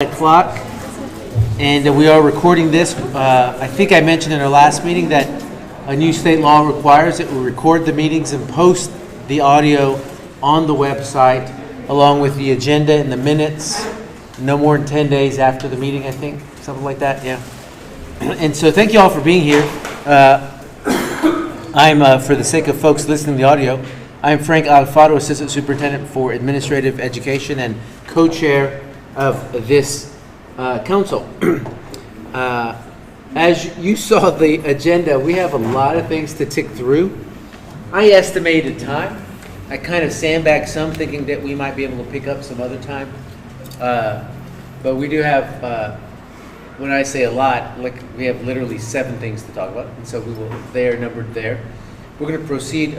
O'clock, and we are recording this. I think I mentioned in our last meeting that a new state law requires that we record the meetings and post the audio on the website along with the agenda and the minutes no more than 10 days after the meeting, I think, something like that, yeah. And so thank you all for being here. I'm, for the sake of folks listening to the audio, I'm Frank Alfaro, Assistant Superintendent for Administrative Education and co-chair of this council. As you saw the agenda, we have a lot of things to tick through. I estimated time. I kind of sandbagged some, thinking that we might be able to pick up some other time. But we do have, when I say a lot, like we have literally 7 things to talk about, and so we will, they are numbered there. We're going to proceed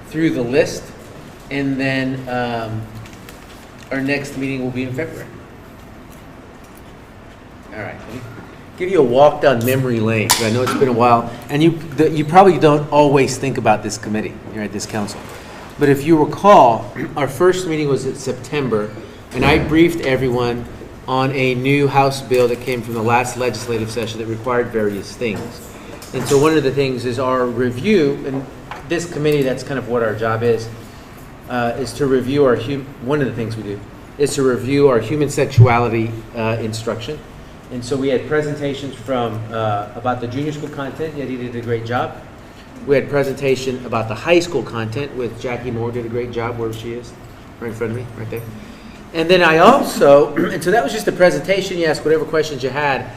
through the list, and then our next meeting will be in February. All right, let me give you a walk down memory lane, because I know it's been a while, and you probably don't always think about this committee here at this council. But if you recall, our first meeting was in September, and I briefed everyone on a new House bill that came from the last legislative session that required various things. And so one of the things is our review, and this committee, that's kind of what our job is to review our, one of the things we do is to review our human sexuality instruction. And so we had presentations from about the junior school content. Eddie did a great job. We had presentation about the high school content with Jackie Moore, did a great job, where she is, right in front of me, right there. And then I also, and so that was just a presentation, you asked whatever questions you had,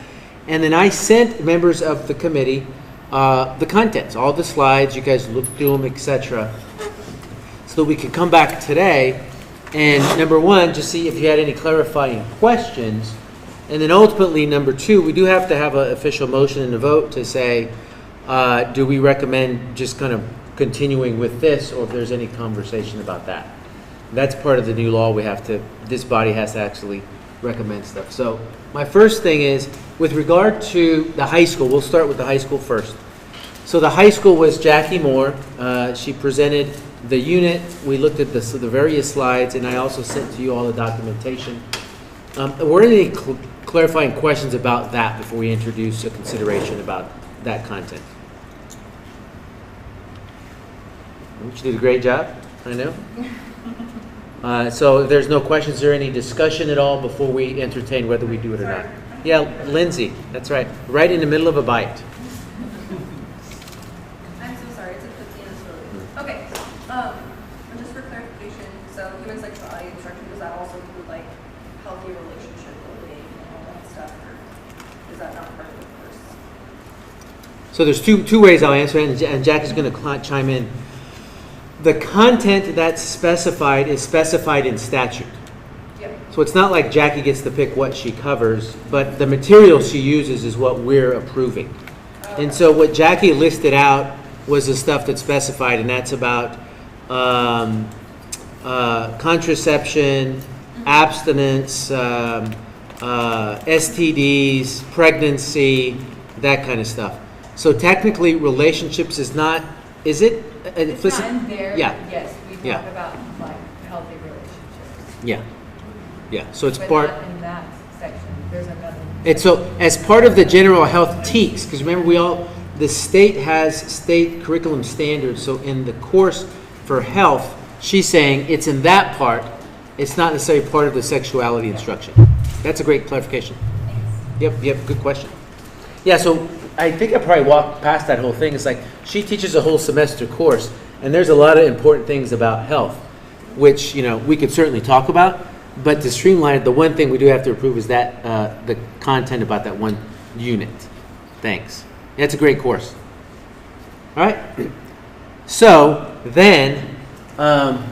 and then I sent members of the committee the contents, all the slides, you guys looked through them, etc., so that we could come back today and, number one, just see if you had any clarifying questions, and then ultimately, number 2, we do have to have an official motion and a vote to say, do we recommend just kind of continuing with this, or if there's any conversation about that. That's part of the new law. We have to, this body has to actually recommend stuff. So my first thing is, with regard to the high school, we'll start with the high school first. So the high school was Jackie Moore. She presented the unit. We looked at the various slides, and I also sent to you all the documentation. Were there any clarifying questions about that before we introduce a consideration about that content? She did a great job, I know. So if there's no questions or any discussion at all before we entertain whether we do it or not. Yeah, Lindsay, that's right. Right in the middle of a bite. I'm so sorry, it's a 15 minutes early. Okay, just for clarification, so human sexuality instruction, does that also include like healthy relationship building and all that stuff, or is that not part of the course? So there's two ways I'll answer it, and Jack is going to chime in. The content that's specified is specified in statute. Yep. So it's not like Jackie gets to pick what she covers, but the material she uses is what we're approving. Okay. And so what Jackie listed out was the stuff that's specified, and that's about contraception, abstinence, STDs, pregnancy, that kind of stuff. So technically, relationships is not, is it? It's not in there. Yeah. Yes, we talk about like healthy relationships. Yeah. Yeah. So it's but part. Not in that section. There's another. And so, as part of the general health TEACs, because remember, the state has state curriculum standards. So in the course for health, she's saying it's in that part. It's not necessarily part of the sexuality instruction. That's a great clarification. Thanks. Yep. Good question. Yeah. So I think I probably walked past that whole thing. It's like she teaches a whole semester course, and there's a lot of important things about health, which we could certainly talk about. But to streamline it, the one thing we do have to approve is that the content about that one unit. Thanks. That's a great course. All right. So then, the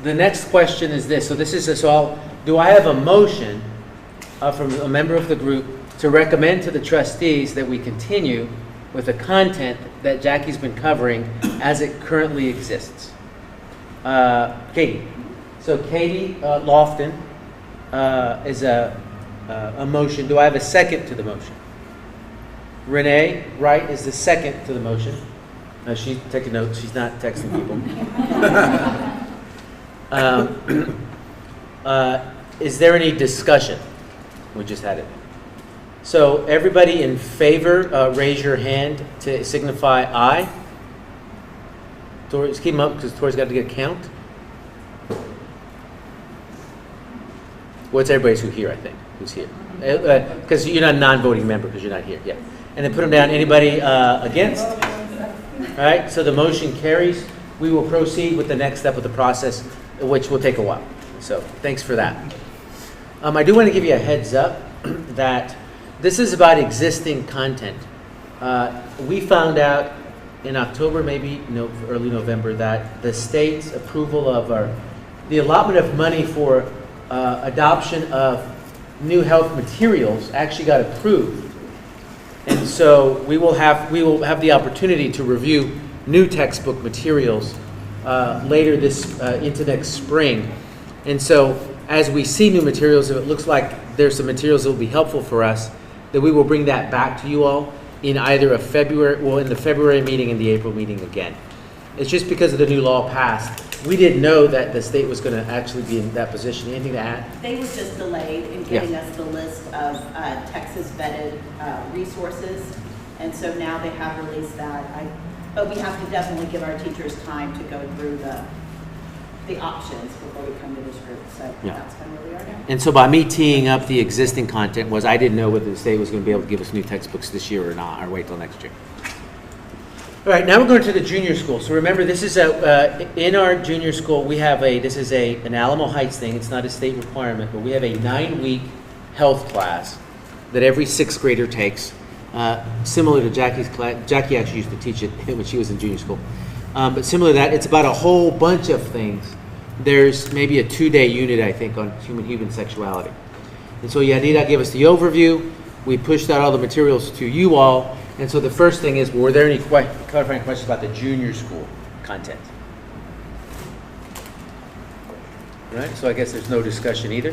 next question is this. So this is all. Do I have a motion from a member of the group to recommend to the trustees that we continue with the content that Jackie's been covering as it currently exists? Katie. So Katie Lofton is a motion. Do I have a second to the motion? Renee Wright is the second to the motion. She's taking notes. She's not texting people. Is there any discussion? We just had it. So everybody in favor, raise your hand to signify aye. Tori, just keep them up because Tori's got to get a count. What's everybody's who's here, I think, who's here? Because you're not a non-voting member because you're not here, yeah. And then put them down. Anybody against? All right, so the motion carries. We will proceed with the next step of the process, which will take a while. So thanks for that. I do want to give you a heads up that this is about existing content. We found out in October, maybe early November, that the state's approval of the allotment of money for adoption of new health materials actually got approved. And so we will have the opportunity to review new textbook materials later into next spring. And so as we see new materials, if it looks like there's some materials that will be helpful for us, then we will bring that back to you all in either in the February meeting and the April meeting again. It's just because of the new law passed. We didn't know that the state was going to actually be in that position. Anything to add? They were just delayed in getting us the list of Texas vetted resources, and so now they have released that. But we have to definitely give our teachers time to go through the options before we come to this group. So that's kind of where we are now. And so by me teeing up the existing content I didn't know whether the state was going to be able to give us new textbooks this year or not, or wait till next year. All right, now we're going to the junior school. So remember, this is in our junior school, we have an Alamo Heights thing. It's not a state requirement, but we have a 9-week health class that every 6th grader takes, similar to Jackie's class. Jackie actually used to teach it when she was in junior school. But similar to that, it's about a whole bunch of things. There's maybe a 2-day unit, I think, on human sexuality. And so Yadida gave us the overview. We pushed out all the materials to you all. And so the first thing is, were there any clarifying questions about the junior school content? Right, so I guess there's no discussion either.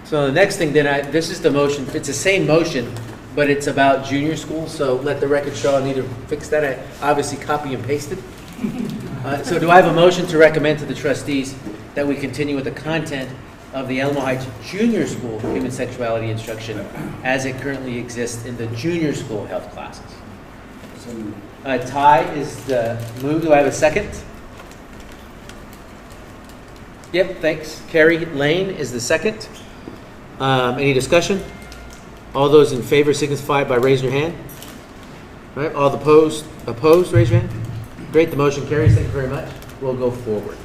So the next thing then, this is the motion. It's the same motion, but it's about junior school. So let the record show I need to fix that. I obviously copy and pasted. So do I have a motion to recommend to the trustees that we continue with the content of the Alamo Heights Junior School Human Sexuality Instruction as it currently exists in the junior school health classes? Ty is the move. Do I have a second? Yep, thanks. Carrie Lane is the second. Any discussion? All those in favor signify by raising your hand. All right, all opposed, raise your hand. Great, the motion carries. Thank you very much. We'll go forward.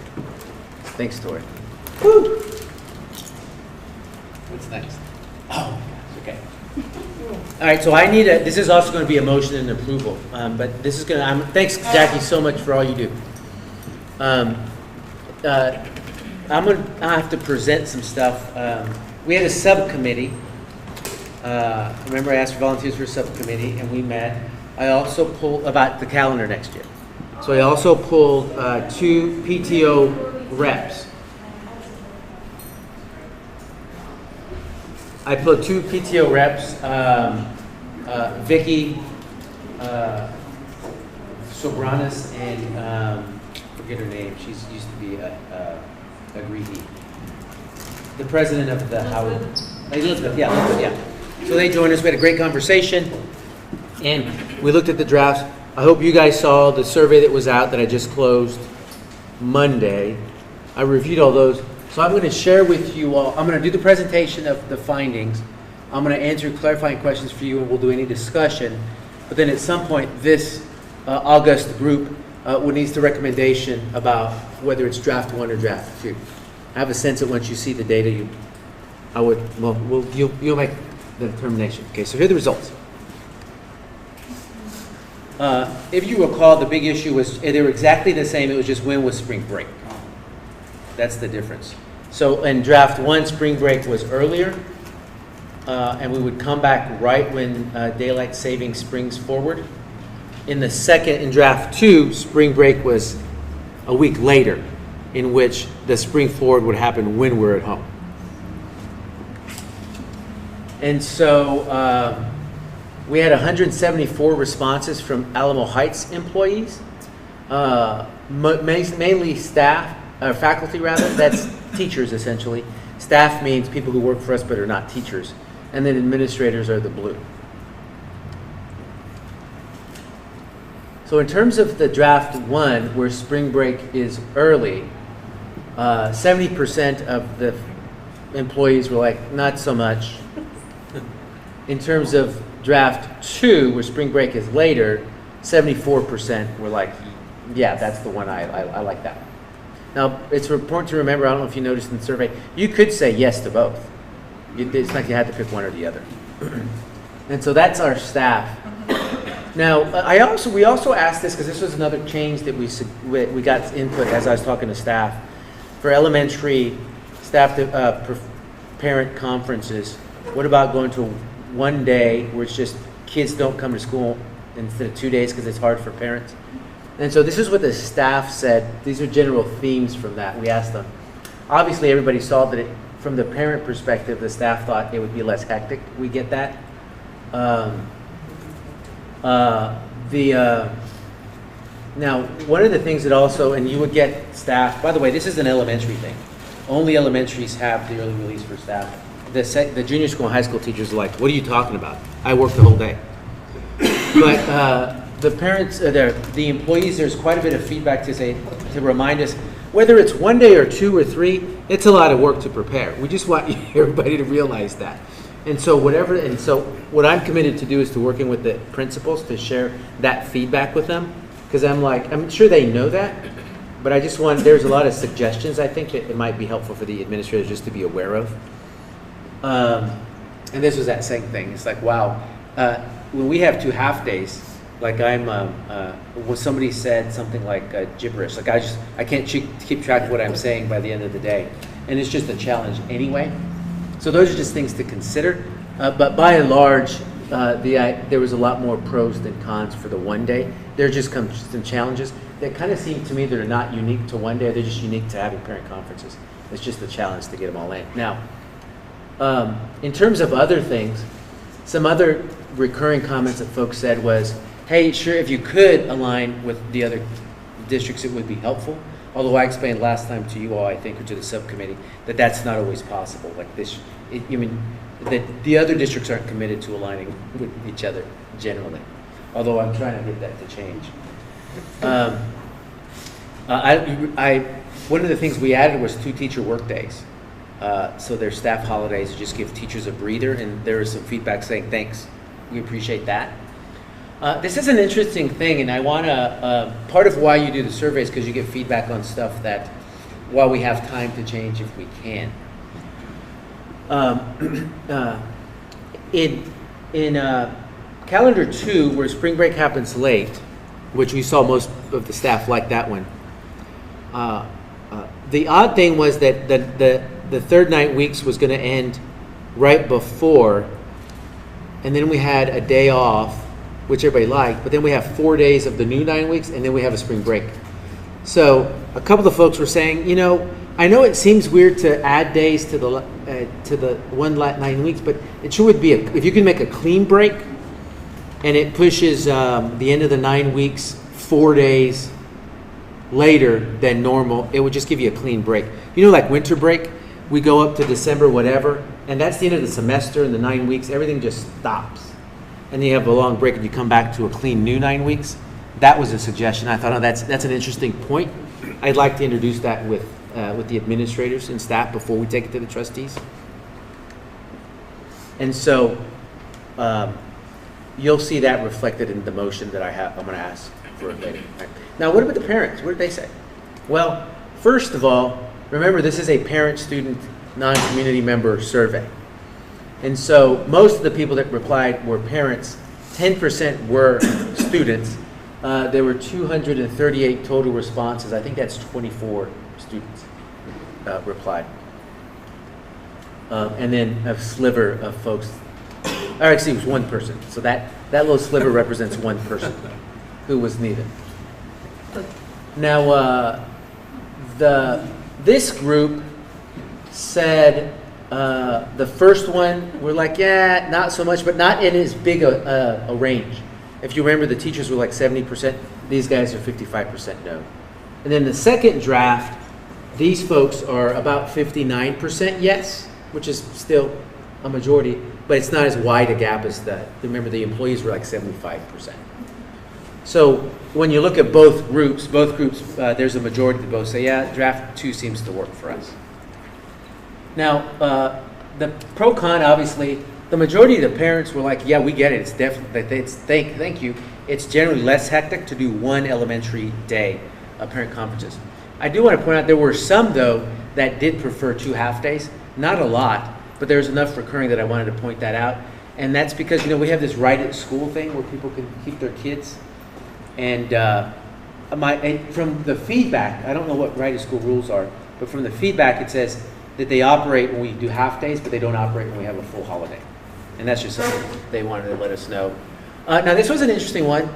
Thanks, Tori. Woo! What's next? Oh, okay. All right, so I need this is also going to be a motion and approval, but this is going to, thanks, Jackie, so much for all you do. I'm going to have to present some stuff. We had a subcommittee. Remember I asked for volunteers for a subcommittee, and we met. I also pulled about the calendar next year. So I also pulled 2 PTO reps. I put 2 PTO reps, Vicky Sobranis and forget her name. She used to be a Greedy. The president of the Howard. Elizabeth, yeah. So they joined us. We had a great conversation, and we looked at the drafts. I hope you guys saw the survey that was out that I just closed Monday. I reviewed all those. So I'm going to share with you all, I'm going to do the presentation of the findings. I'm going to answer clarifying questions for you, and we'll do any discussion. But then at some point, this August group needs the recommendation about whether it's draft 1 or draft 2. I have a sense that once you see the data, you'll make the determination. Okay, so here are the results. If you recall, the big issue was they were exactly the same. It was just when was spring break. That's the difference. So in draft 1, spring break was earlier, and we would come back right when daylight savings springs forward. In the second, in draft 2, spring break was a week later, in which the spring forward would happen when we're at home. And so we had 174 responses from Alamo Heights employees, mainly staff, faculty rather, that's teachers essentially. Staff means people who work for us but are not teachers. And then administrators are the blue. So in terms of the draft 1, where spring break is early, 70% of the employees were like, not so much. In terms of draft 2, where spring break is later, 74% were like, yeah, that's the one, I like that. Now, it's important to remember, I don't know if you noticed in the survey, you could say yes to both. It's not you had to pick one or the other. And so that's our staff. Now, we also asked this, because this was another change that we got input as I was talking to staff. For elementary staff parent conferences, what about going to one day where it's just kids don't come to school instead of 2 days because it's hard for parents? And so this is what the staff said. These are general themes from that. We asked them. Obviously, everybody saw that from the parent perspective, the staff thought it would be less hectic. We get that. Now, one of the things that also, and you would get staff, by the way, this is an elementary thing. Only elementaries have the early release for staff. The junior school and high school teachers are like, what are you talking about? I work the whole day. But the parents, the employees, there's quite a bit of feedback to remind us, whether it's 1 day or 2 or 3, it's a lot of work to prepare. We just want everybody to realize that. And so what I'm committed to do is to working with the principals to share that feedback with them. Because I'm sure they know that, but I just there's a lot of suggestions I think that it might be helpful for the administrators just to be aware of. And this was that same thing. It's like, wow, when we have 2 half days, like when somebody said something like gibberish, like I can't keep track of what I'm saying by the end of the day. And it's just a challenge anyway. So those are just things to consider. But by and large, there was a lot more pros than cons for the 1 day. There just comes some challenges that kind of seem to me that are not unique to 1 day. They're just unique to having parent conferences. It's just a challenge to get them all in. Now, in terms of other things, some other recurring comments that folks said was, hey, sure, if you could align with the other districts, it would be helpful. Although I explained last time to you all, I think, or to the subcommittee, that that's not always possible. Like this, that the other districts aren't committed to aligning with each other generally. Although I'm trying to get that to change. One of the things we added was 2 teacher work days. So their staff holidays just give teachers a breather, and there was some feedback saying, thanks, we appreciate that. This is an interesting thing, and I want to, part of why you do the survey is because you get feedback on stuff that, while we have time to change if we can. In calendar 2, where spring break happens late, which we saw most of the staff like that one, the odd thing was that the third 9 weeks was going to end right before, and then we had a day off, which everybody liked, but then we have 4 days of the new 9 weeks, and then we have a spring break. So a couple of folks were saying, I know it seems weird to add days to the 9 weeks, but it sure would be if you can make a clean break, and it pushes the end of the 9 weeks 4 days later than normal, it would just give you a clean break. Like winter break, we go up to December, whatever, and that's the end of the semester, and the 9 weeks, everything just stops. And then you have a long break and you come back to a clean new 9 weeks. That was a suggestion. I thought, oh, that's an interesting point. I'd like to introduce that with the administrators and staff before we take it to the trustees. And so you'll see that reflected in the motion that I'm going to ask for later. Right. Now, what about the parents? What did they say? Well, first of all, remember this is a parent-student, non-community member survey. And so most of the people that replied were parents. 10% were students. There were 238 total responses. I think that's 24 students replied. And then a sliver of folks, or actually it was one person. So that little sliver represents one person who was neither. Now, this group said, the first one, we're like, yeah, not so much, but not in as big a range. If you remember, the teachers were like 70%. These guys are 55% no. And then the second draft, these folks are about 59% yes, which is still a majority, but it's not as wide a gap as remember the employees were like 75%. So when you look at both groups, there's a majority that both say, yeah, draft 2 seems to work for us. Now, the pro-con, obviously, the majority of the parents were like, yeah, we get it. It's definitely, thank you. It's generally less hectic to do one elementary day of parent conferences. I do want to point out there were some, though, that did prefer 2 half-days. Not a lot, but there's enough recurring that I wanted to point that out. And that's because, we have this right at school thing where people can keep their kids. And from the feedback, I don't know what right at school rules are, but from the feedback it says that they operate when we do half-days, but they don't operate when we have a full holiday. And that's just something they wanted to let us know. Now, this was an interesting one.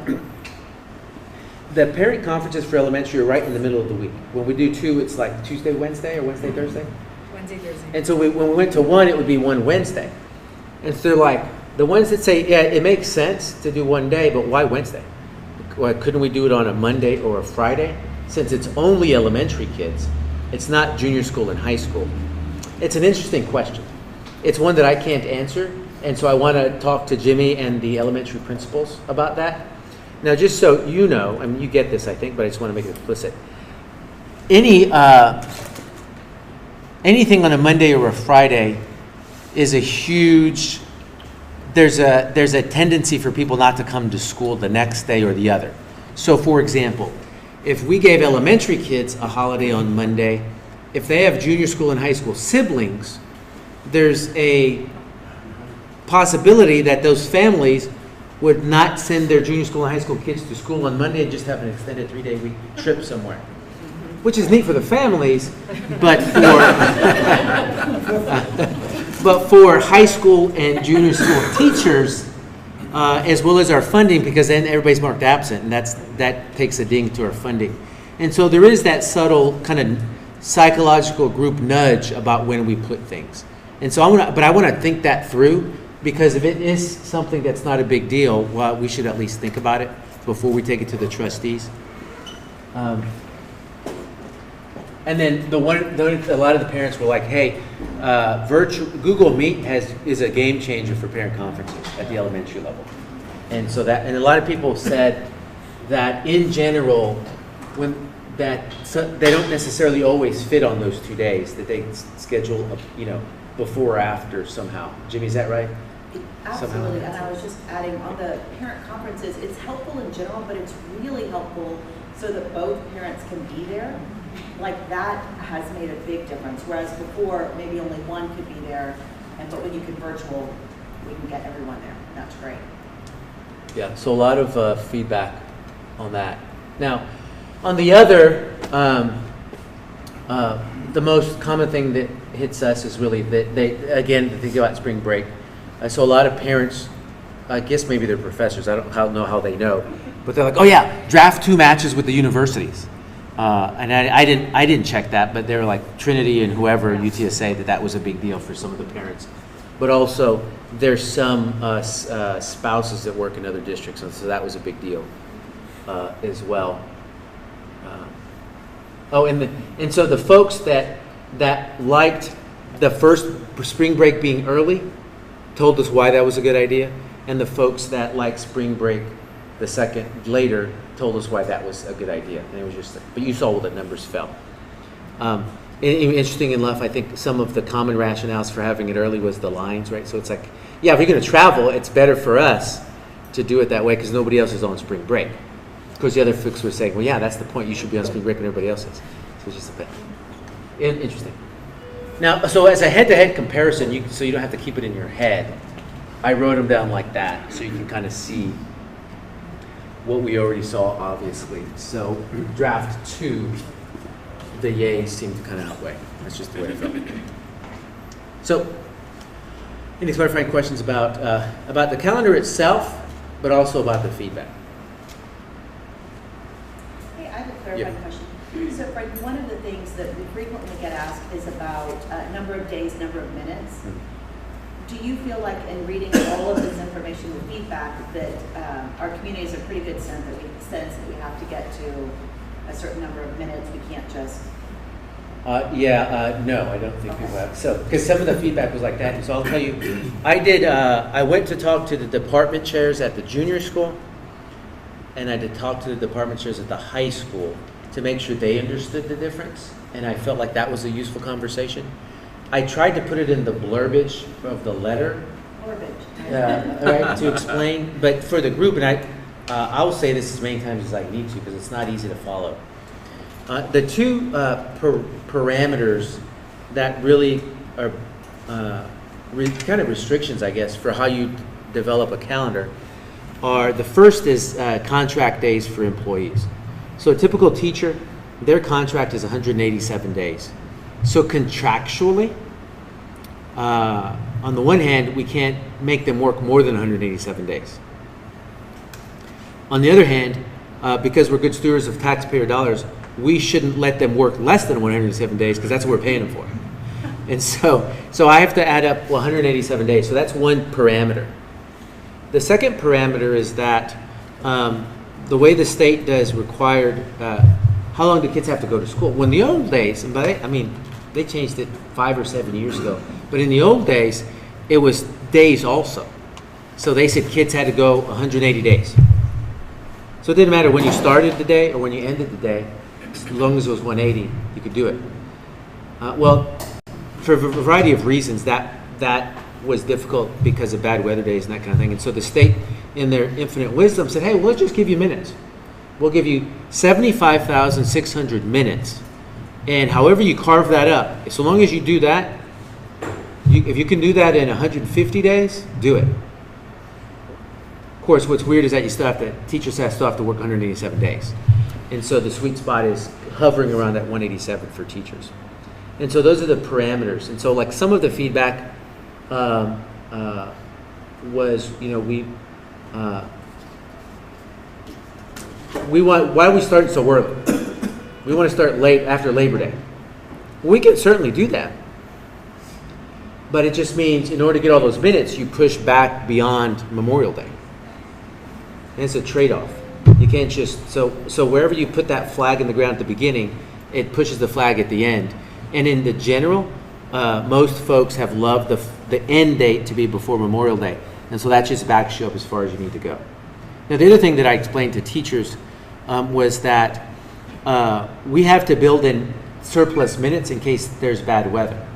The parent conferences for elementary are right in the middle of the week. When we do 2, it's like Tuesday, Wednesday, or Wednesday, Thursday? Wednesday, Thursday. And so when we went to 1, it would be 1 Wednesday. And so they're like, the ones that say, yeah, it makes sense to do 1 day, but why Wednesday? Why couldn't we do it on a Monday or a Friday? Since it's only elementary kids, it's not junior school and high school. It's an interesting question. It's one that I can't answer. And so I want to talk to Jimmy and the elementary principals about that. Now, just so you know, I mean, you get this, I think, but I just want to make it explicit. Anything on a Monday or a Friday is a huge, there's a tendency for people not to come to school the next day or the other. So, for example, if we gave elementary kids a holiday on Monday, if they have junior school and high school siblings, there's a possibility that those families would not send their junior school and high school kids to school on Monday and just have an extended 3-day week trip somewhere, which is neat for the families, but for high school and junior school teachers, as well as our funding, because then everybody's marked absent, and that takes a ding to our funding. And so there is that subtle kind of psychological group nudge about when we put things. And so I want to think that through. Because if it is something that's not a big deal, well, we should at least think about it before we take it to the trustees. And then a lot of the parents were like, "Hey, Google Meet is a game changer for parent conferences at the elementary level," and a lot of people said that in general, they don't necessarily always fit on those 2 days, that they schedule, before or after somehow. Jimmy, is that right? Absolutely, and I was just adding on the parent conferences, it's helpful in general, but it's really helpful so that both parents can be there. Like that has made a big difference, whereas before maybe only one could be there, but when you can virtual, we can get everyone there. That's great. Yeah, so a lot of feedback on that. Now, on the other, the most common thing that hits us is really that they go out spring break. So a lot of parents, I guess maybe they're professors, I don't know how they know, but they're like, oh yeah, draft 2 matches with the universities. And I didn't check that, but they're like Trinity and whoever, UTSA, that was a big deal for some of the parents. But also, there's some spouses that work in other districts, and so that was a big deal as well. And so the folks that liked the first spring break being early told us why that was a good idea, and the folks that liked spring break the second later told us why that was a good idea. And it was just, but you saw where the numbers fell. Interesting enough, I think some of the common rationales for having it early was the lines, right? So it's like, yeah, if you're going to travel, it's better for us to do it that way because nobody else is on spring break. Of course, the other folks were saying, well, yeah, that's the point. You should be on spring break when everybody else is. So it's just a bit interesting. Now, so as a head-to-head comparison, so you don't have to keep it in your head, I wrote them down like that so you can kind of see what we already saw, obviously. So draft 2, the yays seem to kind of outweigh. That's just the way I felt. So, any clarifying questions about the calendar itself, but also about the feedback? Hey, I have a clarifying question. So, Fred, one of the things that we frequently get asked is about number of days, number of minutes. Do you feel like in reading all of this information with feedback that our community has a pretty good sense that we have to get to a certain number of minutes? We can't just No, I don't think people have. So, because some of the feedback was like that, so I'll tell you, I went to talk to the department chairs at the junior school, and I did talk to the department chairs at the high school to make sure they understood the difference, and I felt like that was a useful conversation. I tried to put it in the blurbage of the letter, right, to explain, but for the group, and I'll say this as many times as I need to because it's not easy to follow. The two parameters that really are kind of restrictions, I guess, for how you develop a calendar are, the first is contract days for employees. So a typical teacher, their contract is 187 days. So contractually, on the one hand, we can't make them work more than 187 days. On the other hand, because we're good stewards of taxpayer dollars, we shouldn't let them work less than 107 days because that's what we're paying them for. And so I have to add up 187 days. So that's one parameter. The second parameter is that the way the state does required, how long do kids have to go to school? When the old days, and I mean, they changed it 5 or 7 years ago, but in the old days, it was days also. So they said kids had to go 180 days. So it didn't matter when you started the day or when you ended the day, as long as it was 180, you could do it. Well, for a variety of reasons, that was difficult because of bad weather days and that kind of thing. And so the state, in their infinite wisdom, said, hey, we'll just give you minutes. We'll give you 75,600 minutes. And however you carve that up, so long as you do that, if you can do that in 150 days, do it. Of course, what's weird is that teachers still have to work 187 days. And so the sweet spot is hovering around that 187 for teachers. And so those are the parameters. And so like some of the feedback was, why are we starting so early? We want to start late after Labor Day. We can certainly do that. But it just means in order to get all those minutes, you push back beyond Memorial Day. And it's a trade-off. You can't just, so wherever you put that flag in the ground at the beginning, it pushes the flag at the end. And in the general, most folks have loved the end date to be before Memorial Day. And so that just backs you up as far as you need to go. Now, the other thing that I explained to teachers was that we have to build in surplus minutes in case there's bad weather.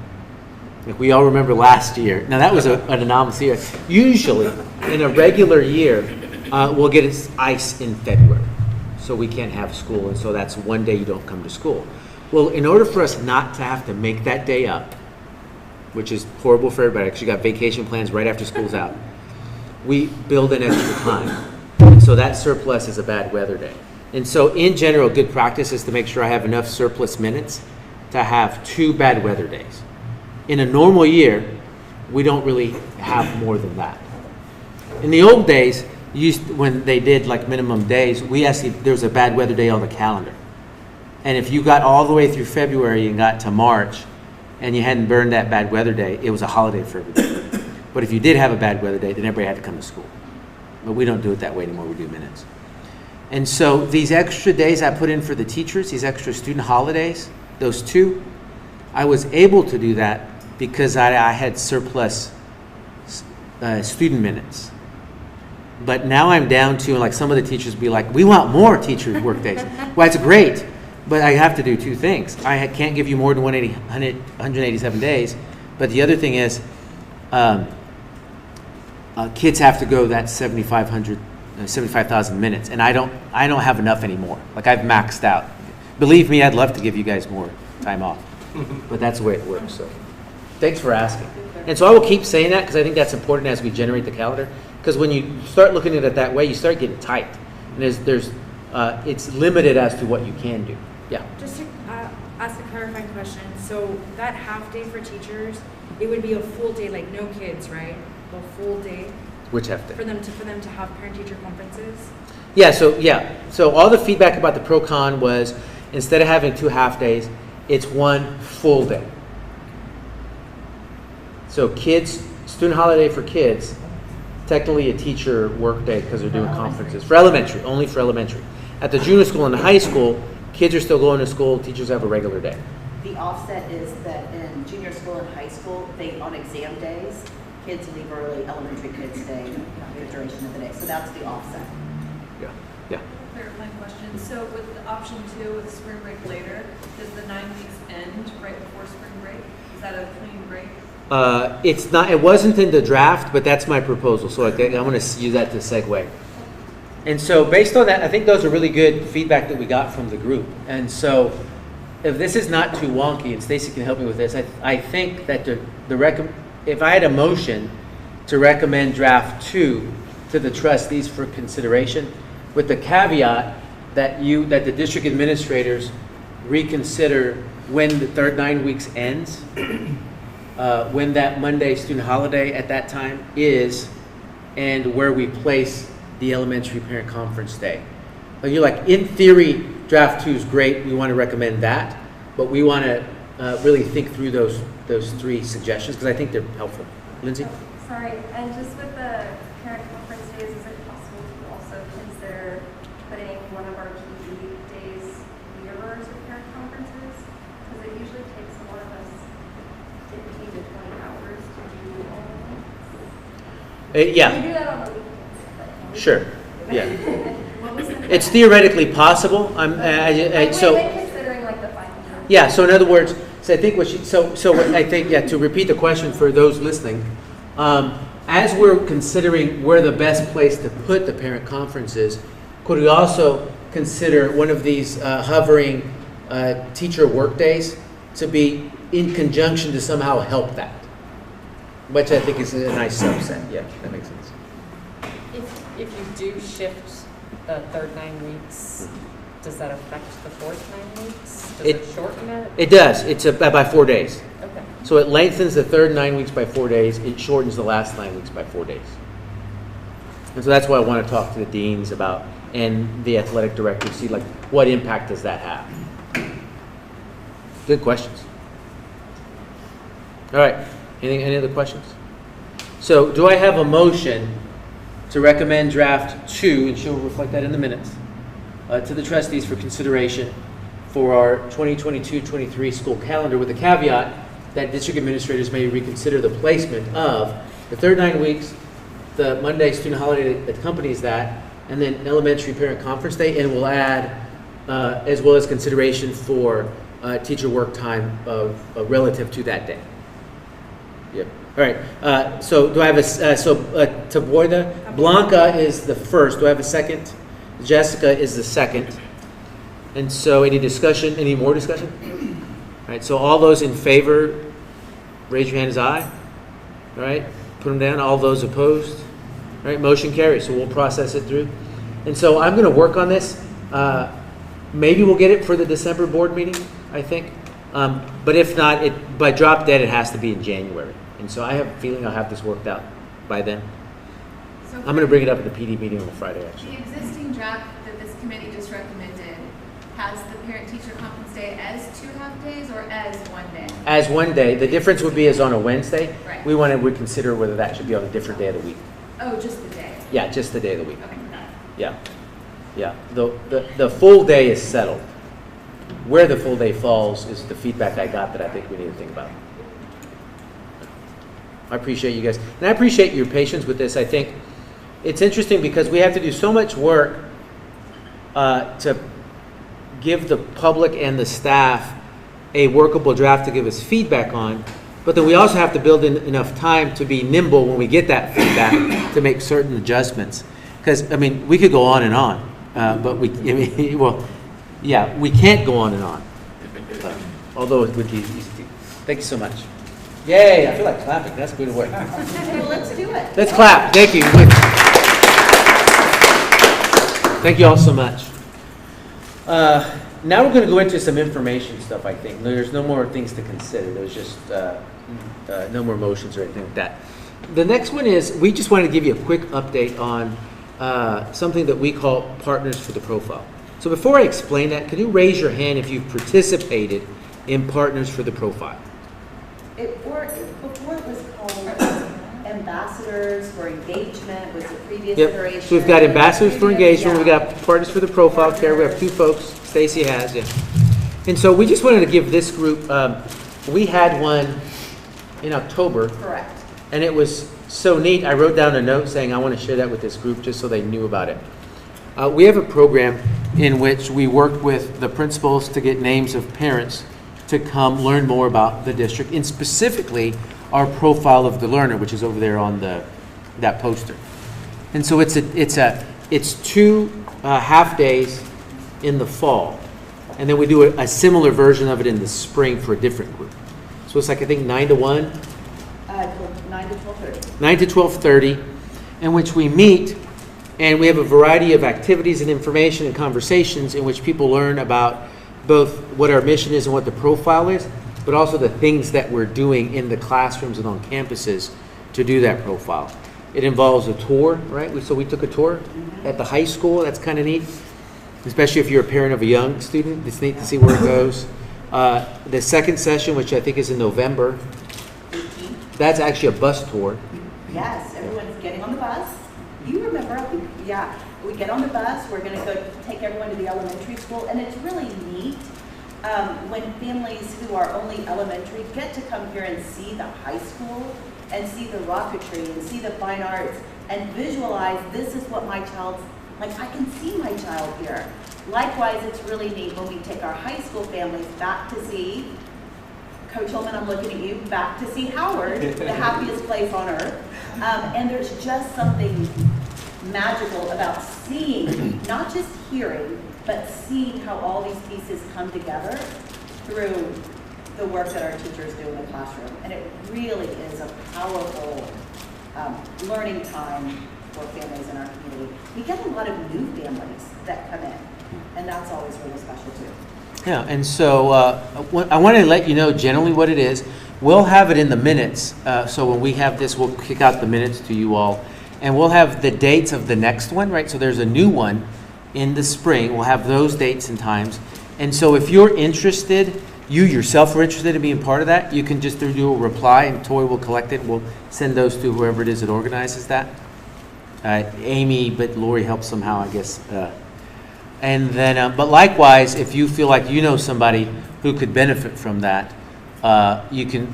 Like we all remember last year. Now, that was an anomalous year. Usually, in a regular year, we'll get ice in February. So we can't have school, and so that's one day you don't come to school. Well, in order for us not to have to make that day up, which is horrible for everybody, I actually got vacation plans right after school's out, we build in extra time. And so that surplus is a bad weather day. And so in general, good practice is to make sure I have enough surplus minutes to have 2 bad weather days. In a normal year, we don't really have more than that. In the old days, when they did like minimum days, there was a bad weather day on the calendar. And if you got all the way through February and got to March and you hadn't burned that bad weather day, it was a holiday for everybody. But if you did have a bad weather day, then everybody had to come to school. But we don't do it that way anymore, we do minutes. And so these extra days I put in for the teachers, these extra student holidays, those 2, I was able to do that because I had surplus student minutes. But now I'm down to, like some of the teachers be like, we want more teacher work days. Well, that's great, but I have to do 2 things. I can't give you more than 187 days, but the other thing is kids have to go that 75,000 minutes, and I don't have enough anymore. Like I've maxed out. Believe me, I'd love to give you guys more time off, but that's the way it works. So thanks for asking. And so I will keep saying that because I think that's important as we generate the calendar. Because when you start looking at it that way, you start getting tight, and it's limited as to what you can do. Yeah. Just to ask a clarifying question. So that half day for teachers, it would be a full day, like no kids, right? A full day. Which half day? For them to have parent-teacher conferences. Yeah. So all the feedback about the pro-con was instead of having 2 half days, it's 1 full day. So student holiday for kids. Technically a teacher work day because they're doing conferences. For elementary, only for elementary. At the junior school and the high school, kids are still going to school, teachers have a regular day. The the offset is that in junior school and high school, on exam days, kids leave early, elementary kids stay the duration of the day. So that's the offset. Yeah, yeah. Clarifying question. So with the option 2 with spring break later, does the 9 weeks end right before spring break? Is that a clean break? It's not. It wasn't in the draft, but that's my proposal. So I'm going to use that to segue. And so based on that, I think those are really good feedback that we got from the group. And so if this is not too wonky, and Stacy can help me with this, I think that if I had a motion to recommend draft 2 to the trustees for consideration, with the caveat that the district administrators reconsider when the third 9 weeks ends, when that Monday student holiday at that time is, and where we place the elementary parent conference day. So you're like, in theory, draft 2 is great. We want to recommend that, but we want to really think through those 3 suggestions because I think they're helpful. Lindsay? Oh, sorry, and just with the parent conference days, is it possible to also consider putting one of our PE days mirrors with parent conferences? Because it usually takes a lot of us 15 to 20 hours to do all of them. Yeah. We do that on the weekends. Sure. Yeah. What was the It's theoretically possible. So. We've been considering like the final year. Yeah. So in other words, so I think what I think to repeat the question for those listening, as we're considering where the best place to put the parent conferences, could we also consider one of these hovering teacher work days to be in conjunction to somehow help that, which I think is a nice subset. Yeah, that makes sense. If you do shift the third 9 weeks, does that affect the fourth 9 weeks? Does it shorten it? It does. It's by 4 days. Okay. So it lengthens the third 9 weeks by 4 days. It shortens the last 9 weeks by 4 days. And so that's why I want to talk to the deans about and the athletic director to see like what impact does that have. Good questions. All right. Any other questions? So do I have a motion to recommend draft 2, and she'll reflect that in the minutes, to the trustees for consideration for our 2022-23 school calendar, with the caveat that district administrators may reconsider the placement of the third 9 weeks, the Monday student holiday that accompanies that, and then elementary parent conference day, and we'll add, as well as consideration for teacher work time relative to that day. Yep. All right. So do I have Taboida? Blanca is the first. Do I have a second? Jessica is the second. And so any discussion? Any more discussion? All right. So all those in favor, raise your hand as aye. All right. Put them down. All those opposed. All right. Motion carries. So we'll process it through. And so I'm going to work on this. Maybe we'll get it for the December board meeting, I think. But if not, by drop dead, it has to be in January. And so I have a feeling I'll have this worked out by then. So I'm going to bring it up at the PD meeting on Friday, actually. the existing draft that this committee just recommended has the parent-teacher conference day as 2 half-days or as 1 day? As 1 day. The difference would be is on a Wednesday. Right. We want to reconsider whether that should be on a different day of the week. Oh, just the day? Yeah, just the day of the week. Okay, got it. Yeah. Yeah. The full day is settled. Where the full day falls is the feedback I got that I think we need to think about. I appreciate you guys. And I appreciate your patience with this. I think it's interesting because we have to do so much work to give the public and the staff a workable draft to give us feedback on. But then we also have to build in enough time to be nimble when we get that feedback to make certain adjustments. Because, I mean, we could go on and on. But we can't go on and on. Although it would be easy to. Thank you so much. Yay, I feel like clapping. That's good work. Well, let's do it. Let's clap. Thank you. Thank you all so much. Now we're going to go into some information stuff, I think. There's no more things to consider. There's just no more motions or anything like that. The next one is, we just wanted to give you a quick update on something that we call Partners for the Profile. So before I explain that, could you raise your hand if you've participated in Partners for the Profile? Before it was called Ambassadors for Engagement, was the previous Yep. iteration. So we've got Ambassadors for Engagement, Yeah. we got Partners for the Profile care, we have 2 folks, Stacy has, yeah. And so we just wanted to give this group, we had one in October, Correct. and it was so neat. I wrote down a note saying I want to share that with this group just so they knew about it. We have a program in which we work with the principals to get names of parents to come learn more about the district, and specifically our profile of the learner, which is over there on that poster. And so it's 2 half days in the fall, and then we do a similar version of it in the spring for a different group. So it's like, I think 9 to 1, 9 to 12:30. 9 to 12:30, in which we meet, and we have a variety of activities and information and conversations in which people learn about both what our mission is and what the profile is, but also the things that we're doing in the classrooms and on campuses to do that profile. It involves a tour, right? So we took a tour at the high school. That's kind of neat, especially if you're a parent of a young student. It's neat to see where it goes. The second session, which I think is in November, 18th. that's actually a bus tour. Yes, everyone's getting on the bus. You remember, yeah, we get on the bus, we're gonna go take everyone to the elementary school, and it's really neat when families who are only elementary get to come here and see the high school and see the rocketry and see the fine arts and visualize, this is what my child's, like, I can see my child here. Likewise, it's really neat when we take our high school families back to see, Coach Holman, I'm looking at you, back to see Howard, the happiest place on earth. And there's just something magical about seeing, not just hearing, but seeing how all these pieces come together through the work that our teachers do in the classroom. And it really is a powerful learning time for families in our community. We get a lot of new families that come in, and that's always really special too. Yeah, and so I wanted to let you know generally what it is. We'll have it in the minutes, so when we have this, we'll kick out the minutes to you all, and we'll have the dates of the next one, right? So there's a new one in the spring. We'll have those dates and times. And so if you're interested, you yourself are interested in being part of that, you can just do a reply, and Toy will collect it. We'll send those to whoever it is that organizes that. Amy, but Lori helps somehow, I guess. And then, but likewise, if you feel like you know somebody who could benefit from that, you can,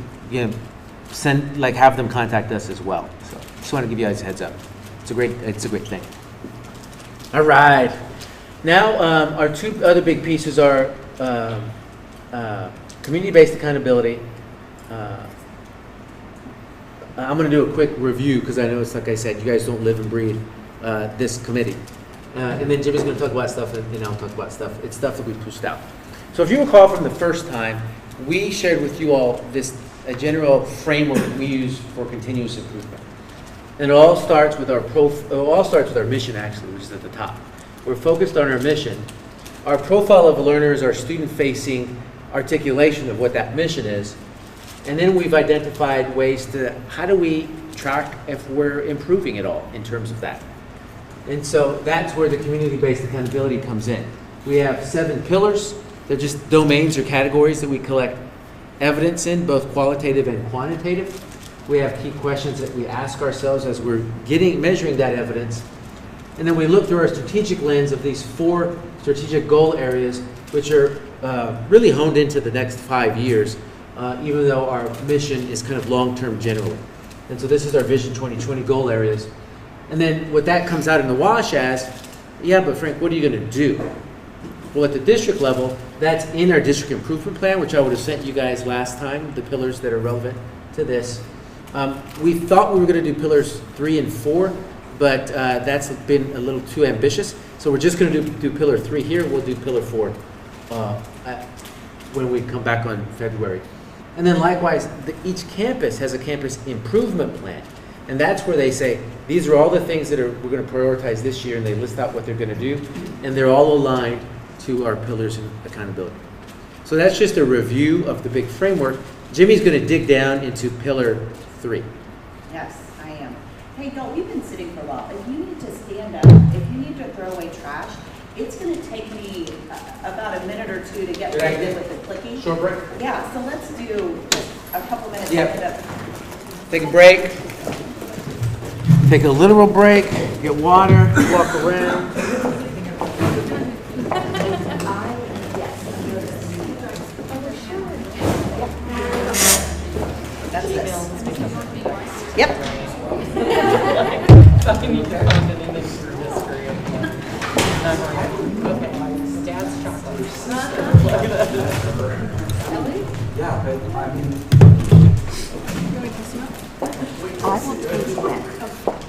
send, like, have them contact us as well. So, just want to give you guys a heads up. It's a great thing. All right. Now, our 2 other big pieces are community-based accountability. I'm going to do a quick review because I know it's like I said, you guys don't live and breathe this committee. And then Jimmy's going to talk about stuff, and I'll talk about stuff. It's stuff that we pushed out. So if you recall from the first time, we shared with you all a general framework that we use for continuous improvement. And it all starts with our mission, actually, which is at the top. We're focused on our mission. Our profile of a learner is our student-facing articulation of what that mission is. And then we've identified ways to, how do we track if we're improving at all in terms of that? And so that's where the community-based accountability comes in. We have 7 pillars. They're just domains or categories that we collect evidence in, both qualitative and quantitative. We have key questions that we ask ourselves as we're measuring that evidence. And then we look through our strategic lens of these 4 strategic goal areas, which are really honed into the next 5 years, even though our mission is kind of long-term generally. And so this is our Vision 2020 goal areas. And then what that comes out in the wash as, yeah, but Frank, what are you going to do? Well, at the district level, that's in our district improvement plan, which I would have sent you guys last time, the pillars that are relevant to this. We thought we were going to do pillars 3 and 4, but that's been a little too ambitious. So we're just going to do pillar 3 here. We'll do pillar 4 when we come back on February. And then likewise, each campus has a campus improvement plan. And that's where they say, these are all the things that we're going to prioritize this year, and they list out what they're going to do, and they're all aligned to our pillars of accountability. So that's just a review of the big framework. Jimmy's going to dig down into pillar 3. Yes, I am. Hey, Bill, we've been sitting for a while. If you need to stand up, if you need to throw away trash, it's going to take me about a minute or 2 to get started with the clicking. Short break? Yeah, so let's do just a couple minutes. Yep. Take a break. Take a literal break. Get water. Walk around. Yep. So we need to find anything through history of memory. Okay, dad's chocolate. Yeah, but I mean. I will take it back.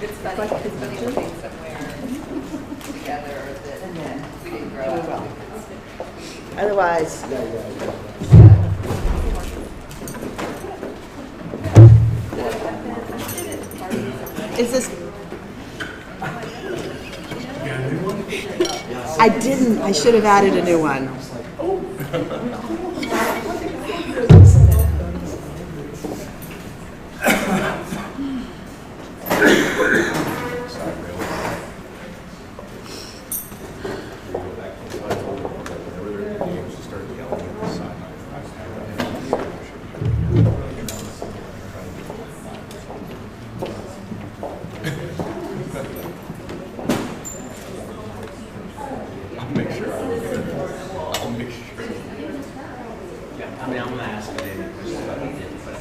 It's funny, it's funny to think somewhere together that we didn't grow up. Otherwise, is this? I didn't. I should have added a new one. I mean, I'm gonna ask you any questions about it, but.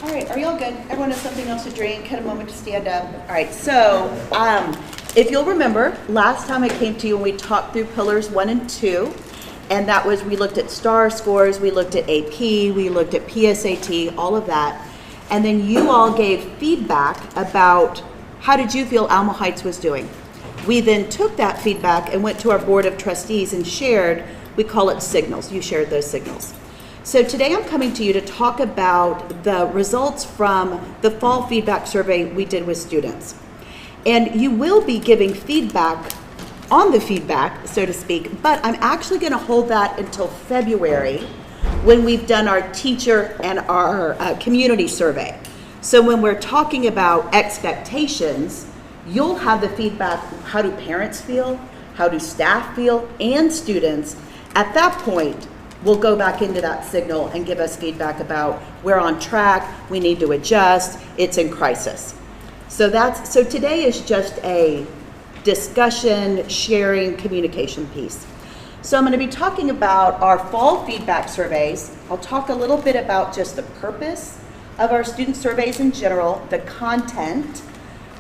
All right, are y'all good? Everyone has something else to drink, had a moment to stand up. All right, so if you'll remember, last time I came to you and we talked through pillars 1 and 2, and that was, we looked at STAR scores, we looked at AP, we looked at PSAT, all of that. And then you all gave feedback about how did you feel Alma Heights was doing. We then took that feedback and went to our board of trustees and shared, we call it signals. You shared those signals. So today I'm coming to you to talk about the results from the fall feedback survey we did with students. And you will be giving feedback on the feedback, so to speak, but I'm actually going to hold that until February when we've done our teacher and our community survey. So when we're talking about expectations, you'll have the feedback, how do parents feel, how do staff feel, and students. At that point, we'll go back into that signal and give us feedback about we're on track, we need to adjust, it's in crisis. So today is just a discussion, sharing, communication piece. So I'm going to be talking about our fall feedback surveys. I'll talk a little bit about just the purpose of our student surveys in general, the content,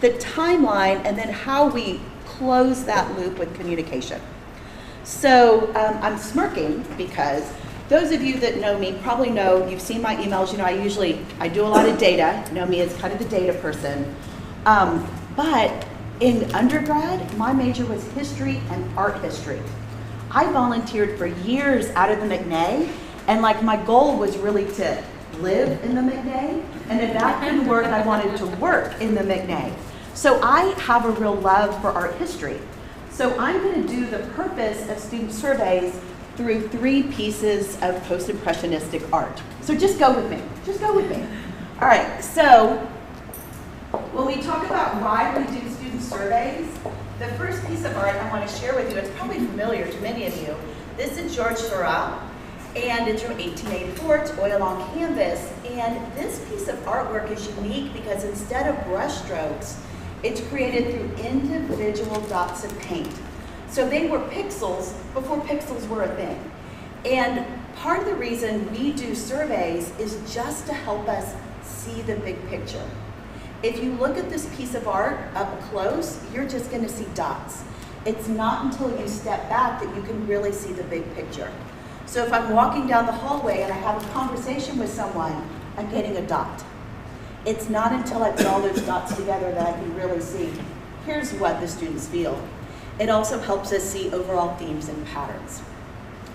the timeline, and then how we close that loop with communication. So I'm smirking because those of you that know me probably know, you've seen my emails, you know I do a lot of data, know me as kind of the data person. But in undergrad, my major was history and art history. I volunteered for years out of the McNay, and like my goal was really to live in the McNay, and if that didn't work, I wanted to work in the McNay. So I have a real love for art history. So I'm going to do the purpose of student surveys through 3 pieces of post-impressionistic art. So just go with me, just go with me. All right, so when we talk about why we do student surveys, the first piece of art I want to share with you, it's probably familiar to many of you. This is George Seurat, and it's from 1884, it's oil on canvas. And this piece of artwork is unique because instead of brush strokes, it's created through individual dots of paint. So they were pixels before pixels were a thing. And part of the reason we do surveys is just to help us see the big picture. If you look at this piece of art up close, you're just going to see dots. It's not until you step back that you can really see the big picture. So if I'm walking down the hallway and I have a conversation with someone, I'm getting a dot. It's not until I put all those dots together that I can really see, here's what the students feel. It also helps us see overall themes and patterns.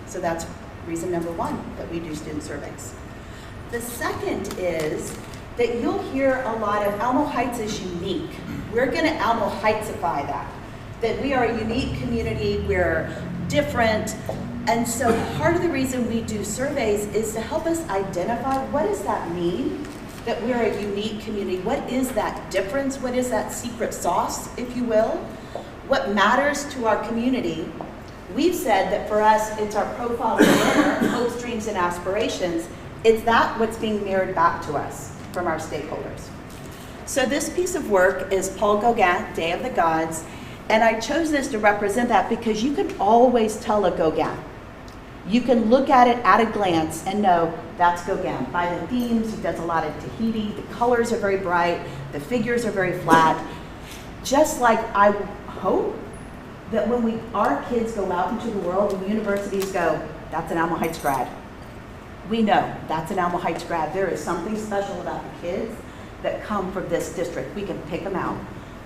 So that's reason number 1 that we do student surveys. The second is that you'll hear a lot of Alma Heights is unique. We're going to Alma Heightsify that we are a unique community, we're different. And so part of the reason we do surveys is to help us identify what does that mean, that we're a unique community. What is that difference? What is that secret sauce, if you will? What matters to our community? We've said that for us, it's our profile, hopes, dreams, and aspirations. It's that what's being mirrored back to us. from our stakeholders. So this piece of work is Paul Gauguin, Day of the Gods, and I chose this to represent that because you can always tell a Gauguin. You can look at it at a glance and know that's Gauguin. By the themes, he does a lot of Tahiti, the colors are very bright, the figures are very flat. Just like I hope that when our kids go out into the world and universities go, that's an Alma Heights grad. We know that's an Alma Heights grad. There is something special about the kids that come from this district. We can pick them out.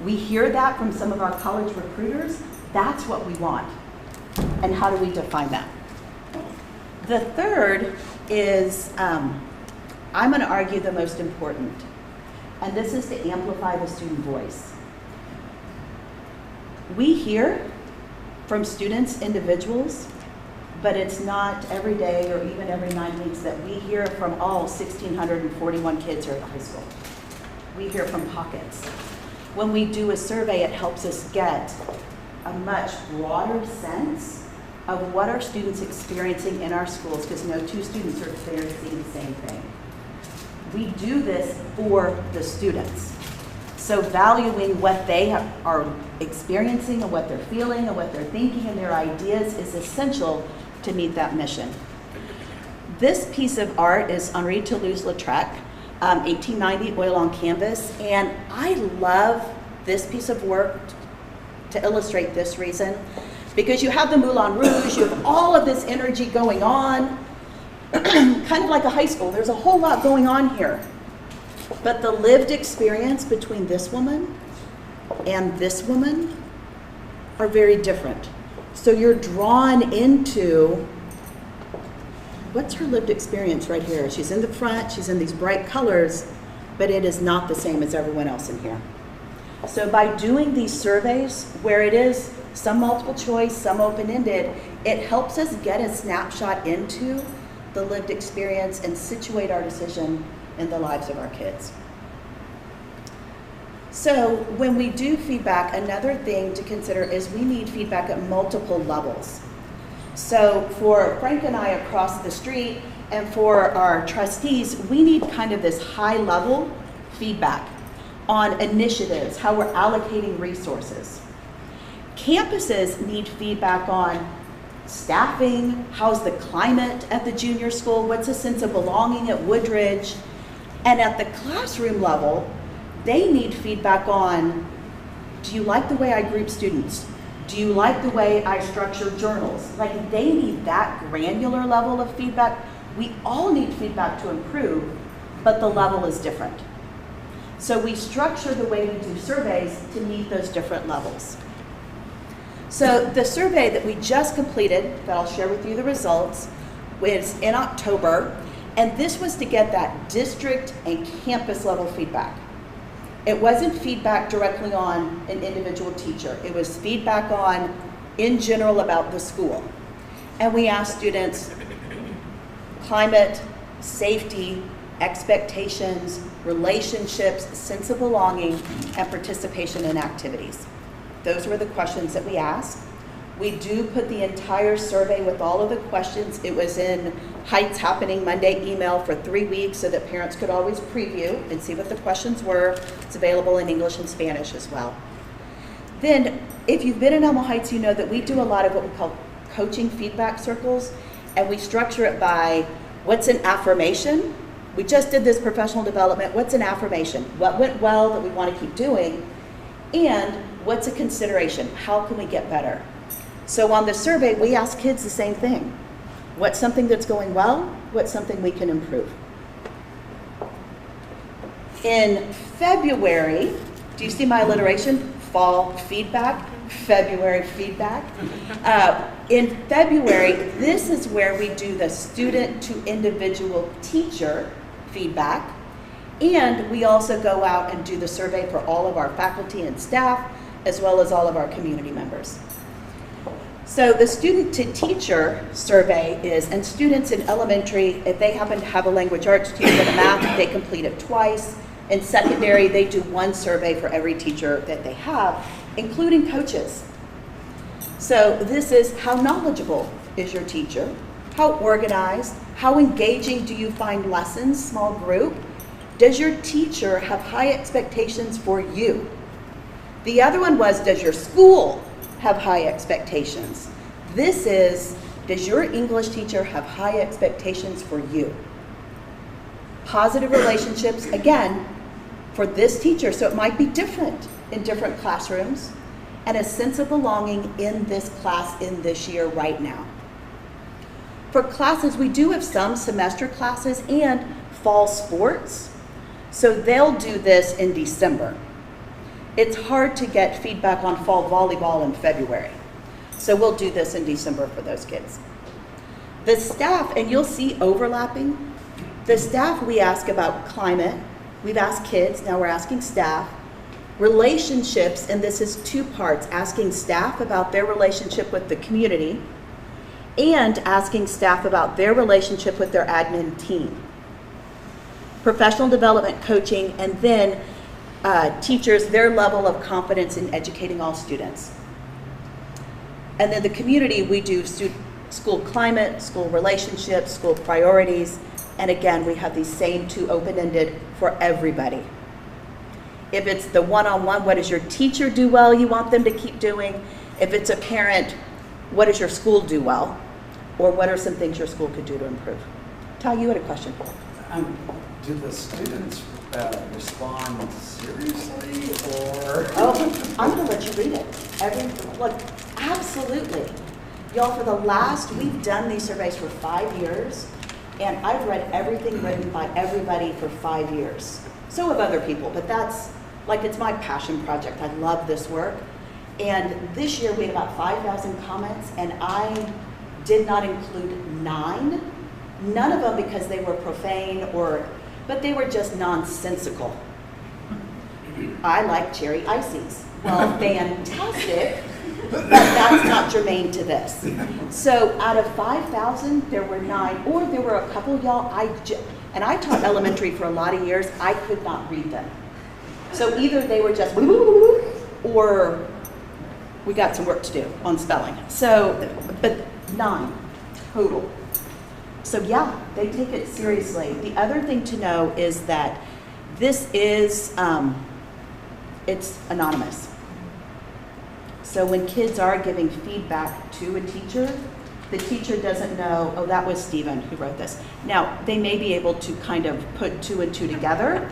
We hear that from some of our college recruiters. That's what we want. And how do we define that? The third is, I'm going to argue the most important, and this is to amplify the student voice. We hear from students, individuals, but it's not every day or even every 9 weeks that we hear from all 1,641 kids here at the high school. We hear from pockets. When we do a survey, it helps us get a much broader sense of what are students experiencing in our schools, because no two students are experiencing the same thing. We do this for the students. So valuing what they are experiencing and what they're feeling and what they're thinking and their ideas is essential to meet that mission. This piece of art is Henri Toulouse-Lautrec, 1890 oil on canvas, and I love this piece of work to illustrate this reason, because you have the Moulin Rouge, you have all of this energy going on, kind of like a high school. There's a whole lot going on here. But the lived experience between this woman and this woman are very different. So you're drawn into, what's her lived experience right here? She's in the front, she's in these bright colors, but it is not the same as everyone else in here. So by doing these surveys, where it is some multiple choice, some open-ended, it helps us get a snapshot into the lived experience and situate our decision in the lives of our kids. So when we do feedback, another thing to consider is we need feedback at multiple levels. So for Frank and I across the street and for our trustees, we need kind of this high-level feedback on initiatives, how we're allocating resources. Campuses need feedback on staffing, how's the climate at the junior school, what's a sense of belonging at Woodridge, and at the classroom level, they need feedback on, do you like the way I group students? Do you like the way I structure journals? Like, they need that granular level of feedback. We all need feedback to improve, but the level is different. So we structure the way we do surveys to meet those different levels. So the survey that we just completed, that I'll share with you the results, was in October, and this was to get that district and campus level feedback. It wasn't feedback directly on an individual teacher. It was feedback on, in general, about the school. And we asked students climate, safety, expectations, relationships, sense of belonging, and participation in activities. Those were the questions that we asked. We do put the entire survey with all of the questions. It was in Heights Happening Monday email for 3 weeks so that parents could always preview and see what the questions were. It's available in English and Spanish as well. Then, if you've been in Alma Heights, you know that we do a lot of what we call coaching feedback circles, and we structure it by what's an affirmation. We just did this professional development. What's an affirmation? What went well that we want to keep doing? And what's a consideration? How can we get better? So on the survey, we ask kids the same thing. What's something that's going well? What's something we can improve? In February, do you see my alliteration? Fall feedback, February feedback. In February, this is where we do the student to individual teacher feedback. And we also go out and do the survey for all of our faculty and staff, as well as all of our community members. So the student to teacher survey is, and students in elementary, if they happen to have a language arts teacher and a math, they complete it twice. In secondary, they do one survey for every teacher that they have, including coaches. So this is, how knowledgeable is your teacher? How organized? How engaging do you find lessons, small group? does your teacher have high expectations for you? The other one was, does your school have high expectations? This is, does your English teacher have high expectations for you? Positive relationships, again, for this teacher, so it might be different in different classrooms, and a sense of belonging in this class in this year right now. For classes, we do have some semester classes and fall sports, so they'll do this in December. It's hard to get feedback on fall volleyball in February, so we'll do this in December for those kids. The staff, and you'll see overlapping, the staff we ask about climate, we've asked kids, now we're asking staff. Relationships, and this is two parts, asking staff about their relationship with the community and asking staff about their relationship with their admin team. Professional development coaching, and then teachers, their level of confidence in educating all students. And then the community, we do school climate, school relationships, school priorities, and again, we have these same two open-ended for everybody. If it's the one-on-one, what does your teacher do well you want them to keep doing? If it's a parent, what does your school do well? Or what are some things your school could do to improve? Tal, you had a question. Do the students respond seriously, or? Oh, I'm gonna let you read it. Look, absolutely. Y'all, for the last, we've done these surveys for 5 years, and I've read everything written by everybody for 5 years. So have other people, but that's, like, it's my passion project. I love this work. And this year we had about 5,000 comments, and I did not include 9. None of them because they were profane but they were just nonsensical. I like cherry ices. Well, fantastic, but that's not germane to this. So out of 5,000, there were 9, or there were a couple, y'all, and I taught elementary for a lot of years, I could not read them. So either they were just or we got some work to do on spelling. So, but 9 total. So yeah, they take it seriously. The other thing to know is that this is, it's anonymous. So when kids are giving feedback to a teacher, the teacher doesn't know, oh, that was Stephen who wrote this. Now, they may be able to kind of put 2 and 2 together.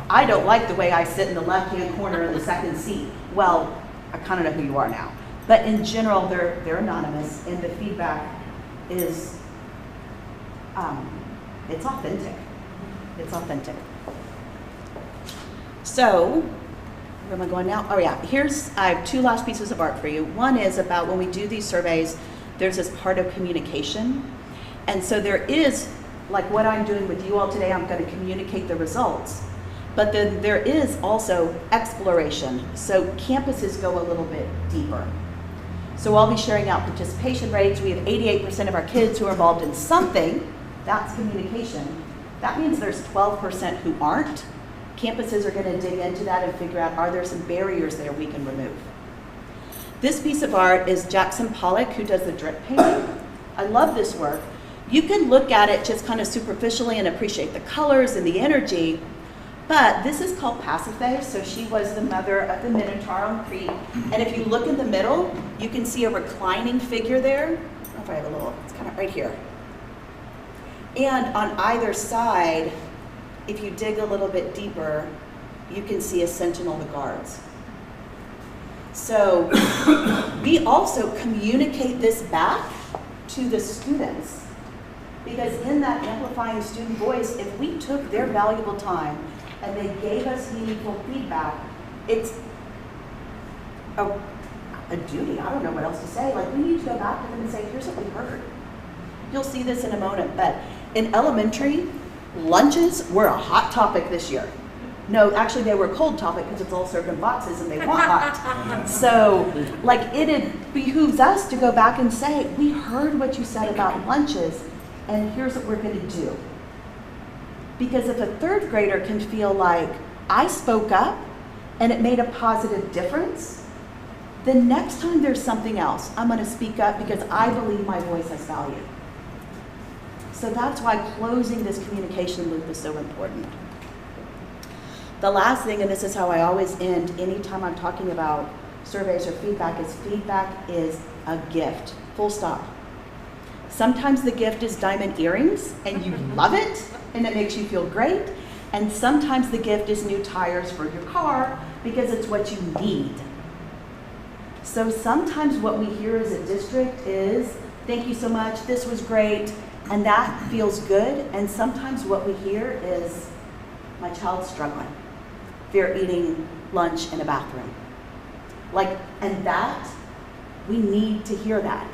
I don't like the way I sit in the left-hand corner in the second seat. Well, I kind of know who you are now. But in general, they're anonymous, and the feedback is, it's authentic. It's authentic. So, where am I going now? Oh yeah, I have 2 last pieces of art for you. One is about when we do these surveys, there's this part of communication. And so there is, like what I'm doing with you all today, I'm going to communicate the results. But then there is also exploration. So campuses go a little bit deeper. So I'll be sharing out participation rates. We have 88% of our kids who are involved in something. That's communication. That means there's 12% who aren't. Campuses are going to dig into that and figure out, are there some barriers there we can remove? This piece of art is Jackson Pollock, who does the drip painting. I love this work. You can look at it just kind of superficially and appreciate the colors and the energy, but this is called Pasiphae, so she was the mother of the Minotaur on Crete. And if you look in the middle, you can see a reclining figure there. I don't know if I have a little, it's kind of right here. And on either side, if you dig a little bit deeper, you can see a sentinel, the guards. So we also communicate this back to the students, because in that amplifying student voice, if we took their valuable time and they gave us meaningful feedback, it's a duty. I don't know what else to say. Like, we need to go back to them and say, here's what we heard. You'll see this in a moment, but in elementary, lunches were a hot topic this year. No, actually they were a cold topic because it's all served in boxes and they want hot. So, like, it behooves us to go back and say, we heard what you said about lunches and here's what we're gonna do. Because if a 3rd grader can feel like, I spoke up and it made a positive difference, the next time there's something else, I'm gonna speak up because I believe my voice has value. So that's why closing this communication loop is so important. The last thing, and this is how I always end anytime I'm talking about surveys or feedback is a gift, full stop. Sometimes the gift is diamond earrings and you love it and it makes you feel great. And sometimes the gift is new tires for your car because it's what you need. So sometimes what we hear as a district is, thank you so much, this was great, and that feels good. And sometimes what we hear is, my child's struggling. They're eating lunch in a bathroom. And that, we need to hear that.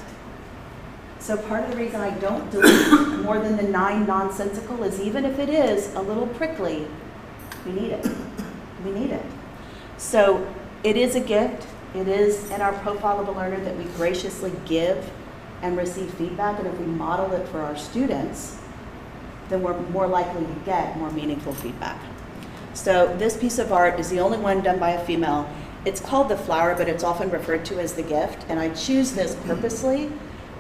So part of the reason I don't delete more than the 9 nonsensical is even if it is a little prickly, we need it. We need it. So it is a gift. It is in our profile of a learner that we graciously give and receive feedback. And if we model it for our students, then we're more likely to get more meaningful feedback. So this piece of art is the only one done by a female. It's called the flower, but it's often referred to as the gift. And I choose this purposely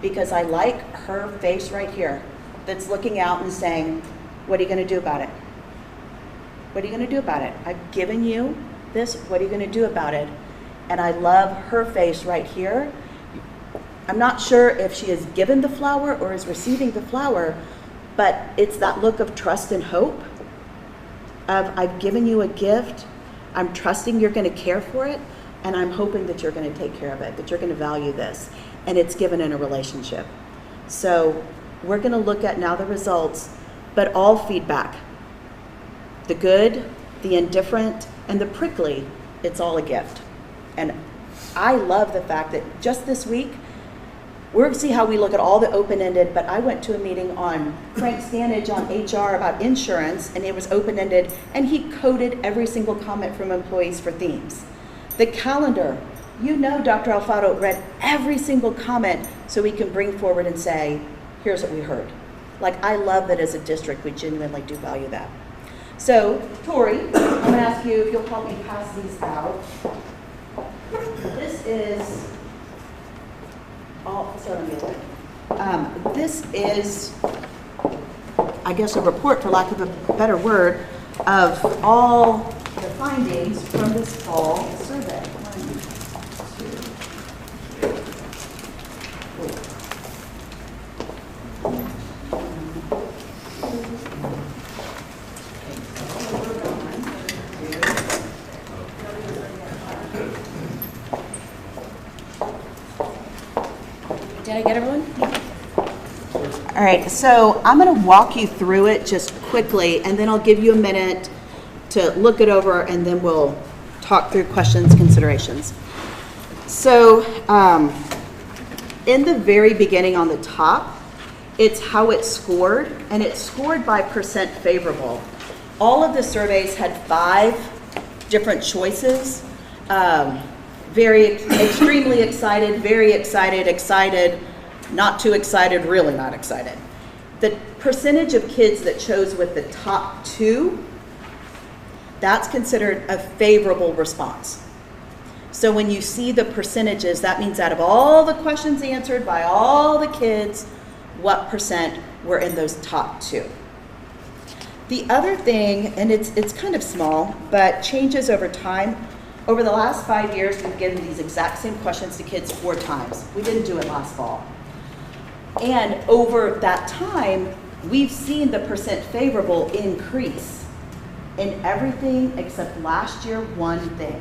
because I like her face right here that's looking out and saying, what are you going to do about it? What are you going to do about it? I've given you this. What are you going to do about it? And I love her face right here. I'm not sure if she is given the flower or is receiving the flower, but it's that look of trust and hope of I've given you a gift. I'm trusting you're going to care for it, and I'm hoping that you're going to take care of it, that you're going to value this. And it's given in a relationship. So we're going to look at now the results, but all feedback, the good, the indifferent, and the prickly, it's all a gift. And I love the fact that just this week, we're going to see how we look at all the open-ended, but I went to a meeting on Frank Stanage on HR about insurance, and it was open-ended, and he coded every single comment from employees for themes. The calendar, you know Dr. Alfaro read every single comment so we can bring forward and say, here's what we heard. I love that as a district, we genuinely do value that. So, Tori, I'm going to ask you if you'll help me pass these out. This is, this is, I guess, a report, for lack of a better word, of all the findings from this fall survey. Did I get everyone? All right, so I'm going to walk you through it just quickly, and then I'll give you a minute to look it over, and then we'll talk through questions, considerations. So in the very beginning on the top, it's how it's scored, and it's scored by percent favorable. All of the surveys had 5 different choices. Extremely excited, very excited, excited, not too excited, really not excited. The percentage of kids that chose with the top 2, that's considered a favorable response. So when you see the percentages, that means out of all the questions answered by all the kids, what percent were in those top 2. The other thing, and it's kind of small, but changes over time. Over the last 5 years, we've given these exact same questions to kids 4 times. We didn't do it last fall. And over that time, we've seen the percent favorable increase in everything except last year, one thing.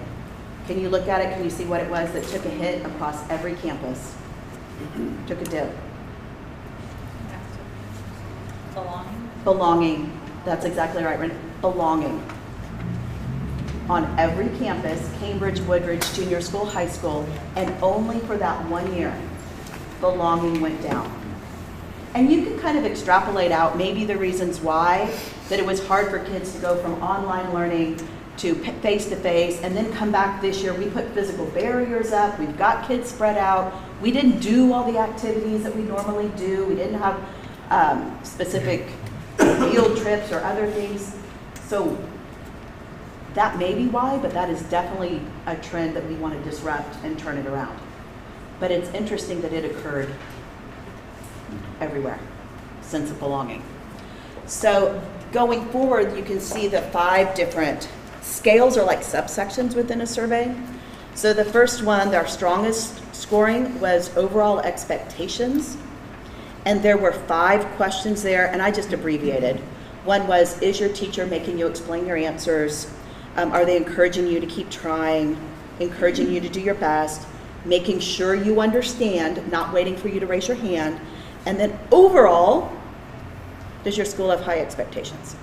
Can you look at it? Can you see what it was that took a hit across every campus? Took a dip. Belonging. Belonging. That's exactly right, Renee. Belonging. On every campus, Cambridge, Woodridge, junior school, high school, and only for that 1 year, belonging went down. And you can kind of extrapolate out maybe the reasons why, that it was hard for kids to go from online learning to face-to-face, and then come back this year. We put physical barriers up, we've got kids spread out, we didn't do all the activities that we normally do, we didn't have specific field trips or other things. So that may be why, but that is definitely a trend that we want to disrupt and turn it around. But it's interesting that it occurred everywhere, sense of belonging. So going forward, you can see the 5 different Scales are like subsections within a survey. So the first one, our strongest scoring, was overall expectations. And there were 5 questions there, and I just abbreviated. One was, is your teacher making you explain your answers? Are they encouraging you to keep trying, encouraging you to do your best, making sure you understand, not waiting for you to raise your hand? And then overall, does your school have high expectations?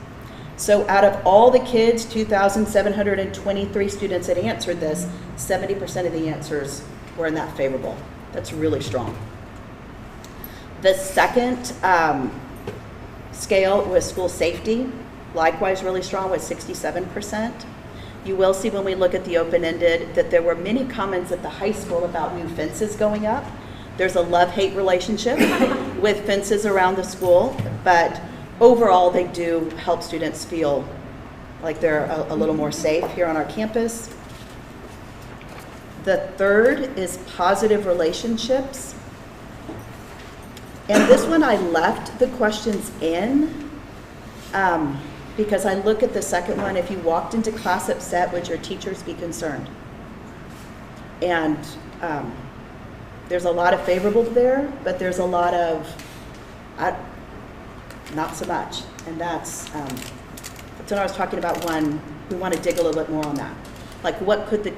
So out of all the kids, 2,723 students that answered this, 70% of the answers were in that favorable. That's really strong. The second scale was school safety, likewise really strong with 67%. You will see when we look at the open-ended that there were many comments at the high school about new fences going up. There's a love-hate relationship with fences around the school, but overall they do help students feel like they're a little more safe here on our campus. The third is positive relationships. And this one I left the questions in because I look at the second one, if you walked into class upset, would your teachers be concerned? And there's a lot of favorable there, but there's a lot of not so much. And that's when I was talking about one, we want to dig a little bit more on that. Like what could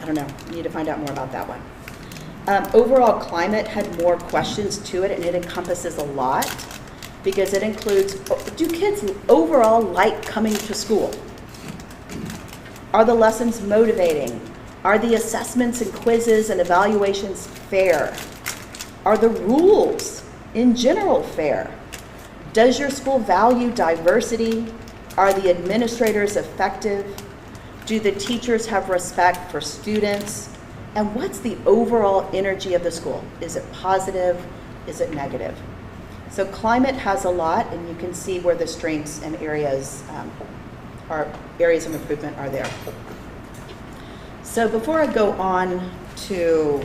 I don't know, we need to find out more about that one. Overall climate had more questions to it, and it encompasses a lot because it includes, do kids overall like coming to school? Are the lessons motivating? Are the assessments and quizzes and evaluations fair? Are the rules in general fair? Does your school value diversity? Are the administrators effective? Do the teachers have respect for students? And what's the overall energy of the school? Is it positive? Is it negative? So climate has a lot, and you can see where the strengths and areas areas of improvement are there. So before I go on to,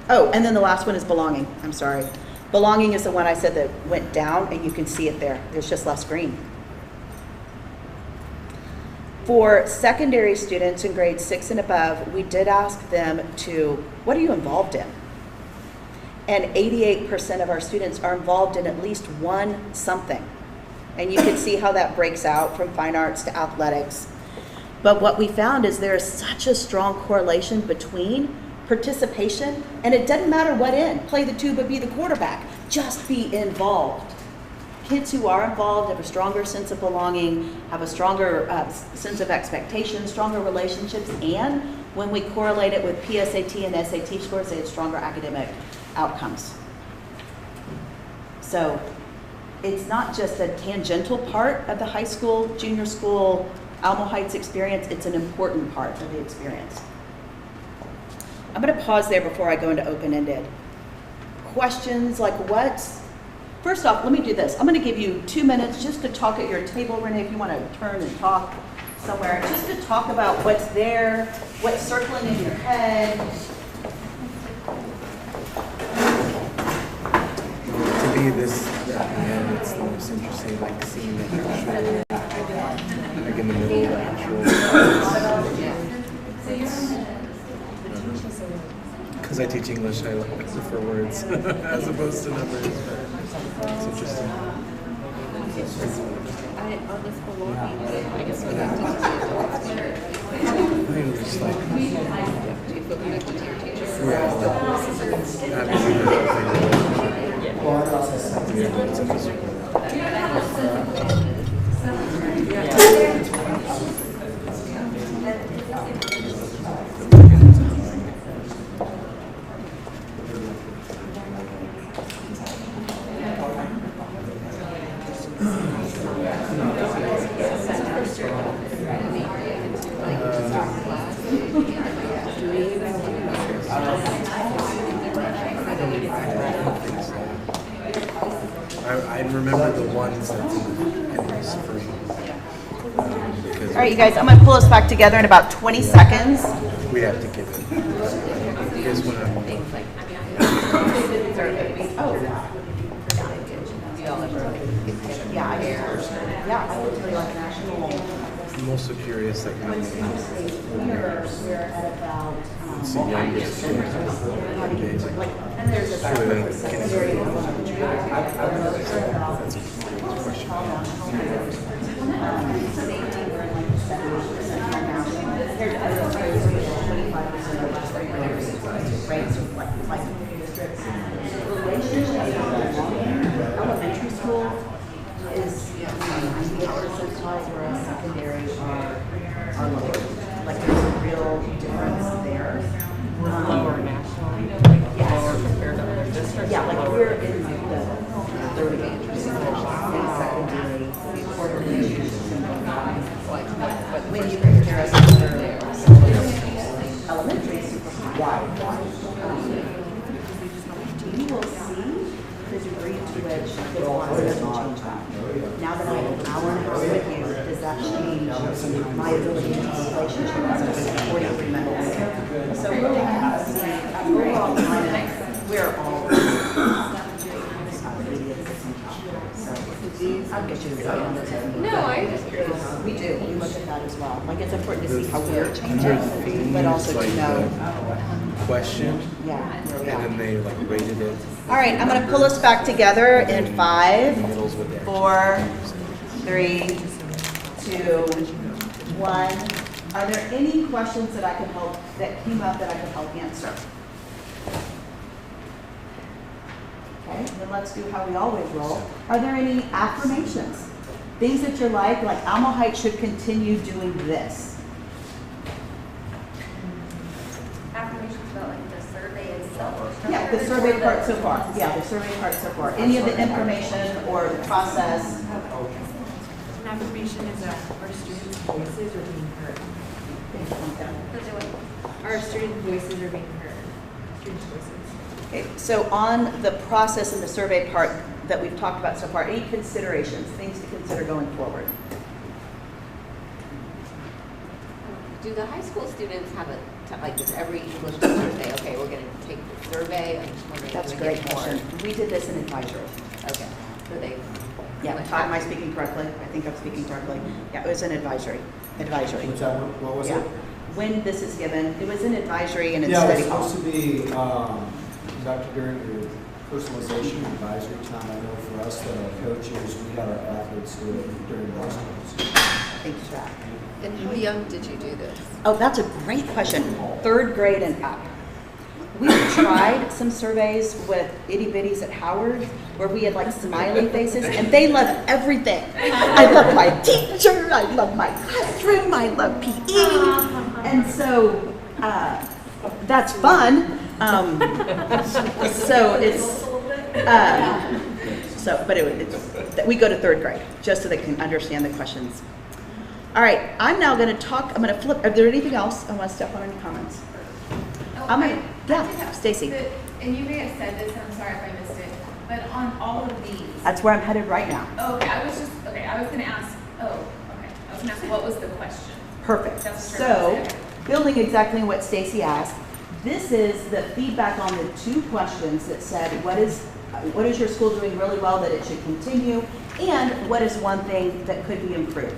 and then the last one is belonging. I'm sorry. Belonging is the one I said that went down, and you can see it there. There's just less green. For secondary students in grades 6 and above, we did ask them to, what are you involved in? And 88% of our students are involved in at least one something. And you can see how that breaks out from fine arts to athletics. But what we found is there is such a strong correlation between participation, and it doesn't matter what end, play the tuba, be the quarterback, just be involved. Kids who are involved have a stronger sense of belonging, have a stronger sense of expectation, stronger relationships, and when we correlate it with PSAT and SAT scores, they had stronger academic outcomes. So it's not just a tangential part of the high school, junior school, Alamo Heights experience, it's an important part of the experience. I'm going to pause there before I go into open-ended. Questions like first off, let me do this. I'm going to give you 2 minutes just to talk at your table, Renee, if you want to turn and talk somewhere, just to talk about what's there, what's circling in your head. To me, this man, it's the most interesting, like seeing the actual, like in the middle, the actual. Because I teach English, I prefer words as opposed to numbers. It's interesting. On this belonging, I guess what that I'm just like, do you feel connected to your teachers? I remember the ones that it was free. All right, you guys, I'm going to pull us back together in about 20 seconds. We have to give it. Here's what I'm. Yeah, I would tell you like a national I'm also curious, like, how many We're at about, see youngest students. and there's a secondary and elementary. Safety, we're in like the 70% national. Compared to other schools, we have 25% of less than rates like districts. Relationships, elementary school is 98 percentile, whereas secondary are lower. Like there's a real difference there. Lower nationally, like Yes. lower compared to other districts? Yeah, like lower- we're in like the 30 secondary, quarterly. When you compare us to other elementary, super high. You will see the degree to which the law doesn't change that. Now that I'm an hour and a half with you, does that change my ability to relationship as a 43 minutes? So really, overall, we're all. I'll get you the on this. No, I just curious. We do, we look at that as well. Like, it's important to see how we're changing, but also to know, question, yeah, where we and are. then they like rated it. All right, I'm going to pull us back together in 5, Middles with their 4, 3, 2, 1. Are there any questions that I can help, that came up that I could help answer? Okay, then let's do how we always roll. Are there any affirmations? Things that you're like Alma Heights should continue doing this. Affirmations about like the survey itself. Yeah, the survey part so far. Yeah, the survey part so far. Any of the information or the process. An affirmation is that our students' voices are being heard. Our student voices are being heard. Students' voices. Okay, so on the process and the survey part that we've talked about so far, any considerations, things to consider going forward? Do the high school students have like does every English teacher say, okay, we're going to take the survey? I'm just wondering. That's a do we great get more? question. We did this in advisory. Okay. So they. Yeah, am I speaking correctly? I think I'm speaking correctly. Yeah, it was an advisory. Which I, what was Yeah. it? When this is given, it was in advisory and in Yeah, study it's hall. supposed to be, Dr. during your personalization advisory time. I know for us, the coaches, we had our athletes do it during those times. Thanks for that. And how young did you do this? Oh, that's a great question. 3rd grade and up. We tried some surveys with itty bitties at Howard where we had like smiley faces and they love everything. I love my teacher, I love my classroom, I love PE. And so that's fun. So it's, we go to 3rd grade just so they can understand the questions. All right, I'm now going to talk, I'm going to flip. Are there anything else I want to step on? Any comments? I'm gonna, yeah, Stacy. And you may have said this, and I'm sorry if I missed it, but on all of these. That's where I'm headed right now. Oh, okay, I was going to ask, I was going to ask, what was the question? Perfect. That's what So, I was saying. building exactly what Stacy asked, this is the feedback on the 2 questions that said, what is your school doing really well that it should continue, and what is one thing that could be improved?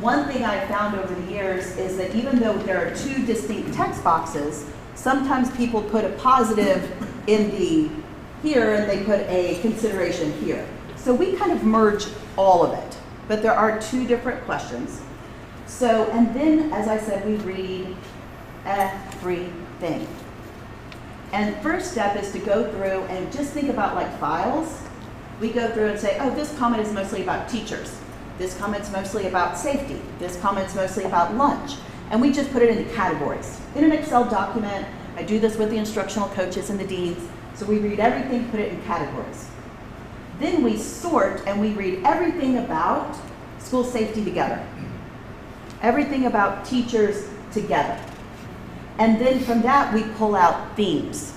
One thing I found over the years is that even though there are 2 distinct text boxes, sometimes people put a positive in the here and they put a consideration here. So we kind of merge all of it, but there are 2 different questions. So, and then as I said, we read everything. And first step is to go through and just think about like files. We go through and say, oh, this comment is mostly about teachers. This comment's mostly about safety. This comment's mostly about lunch. And we just put it into categories. In an Excel document, I do this with the instructional coaches and the deans. So we read everything, put it in categories. Then we sort and we read everything about school safety together. Everything about teachers together. And then from that, we pull out themes.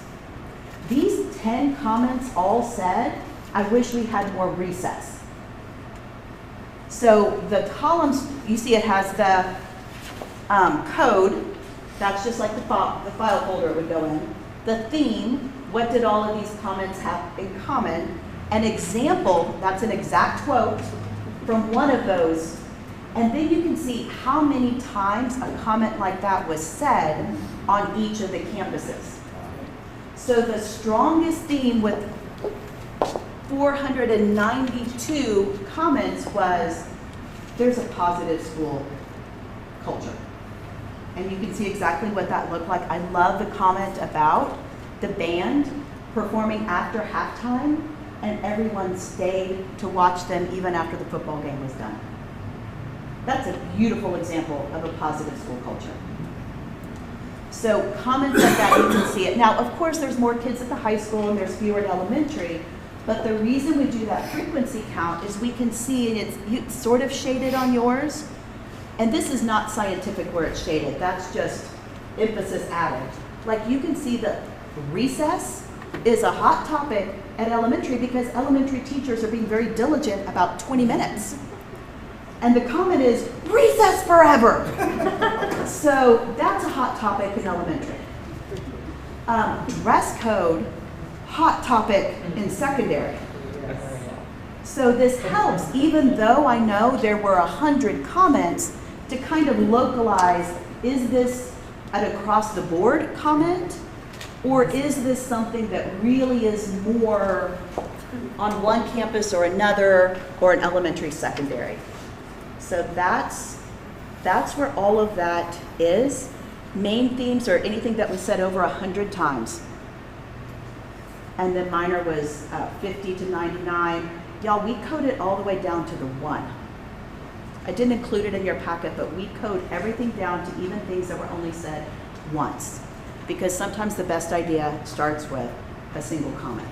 These 10 comments all said, I wish we had more recess. So the columns, you see it has the code, that's just like the file folder it would go in. The theme, what did all of these comments have in common? An example, that's an exact quote from one of those. And then you can see how many times a comment like that was said on each of the campuses. So the strongest theme with 492 comments was, there's a positive school culture. And you can see exactly what that looked like. I love the comment about the band performing after halftime, and everyone stayed to watch them even after the football game was done. That's a beautiful example of a positive school culture. So comments like that, you can see it. Now, of course, there's more kids at the high school and there's fewer at elementary, but the reason we do that frequency count is we can see, and it's sort of shaded on yours, and this is not scientific where it's shaded, that's just emphasis added. Like you can see that recess is a hot topic at elementary because elementary teachers are being very diligent about 20 minutes. And the comment is, recess forever. So that's a hot topic in elementary. Dress code, hot topic in secondary. So this helps, even though I know there were 100 comments, to kind of localize, is this an across the board comment? Or is this something that really is more on one campus or another, or an elementary, secondary? So that's where all of that is. Main themes are anything that was said over 100 times. And then minor was 50 to 99. Y'all, we coded all the way down to the 1. I didn't include it in your packet, but we code everything down to even things that were only said once. Because sometimes the best idea starts with a single comment.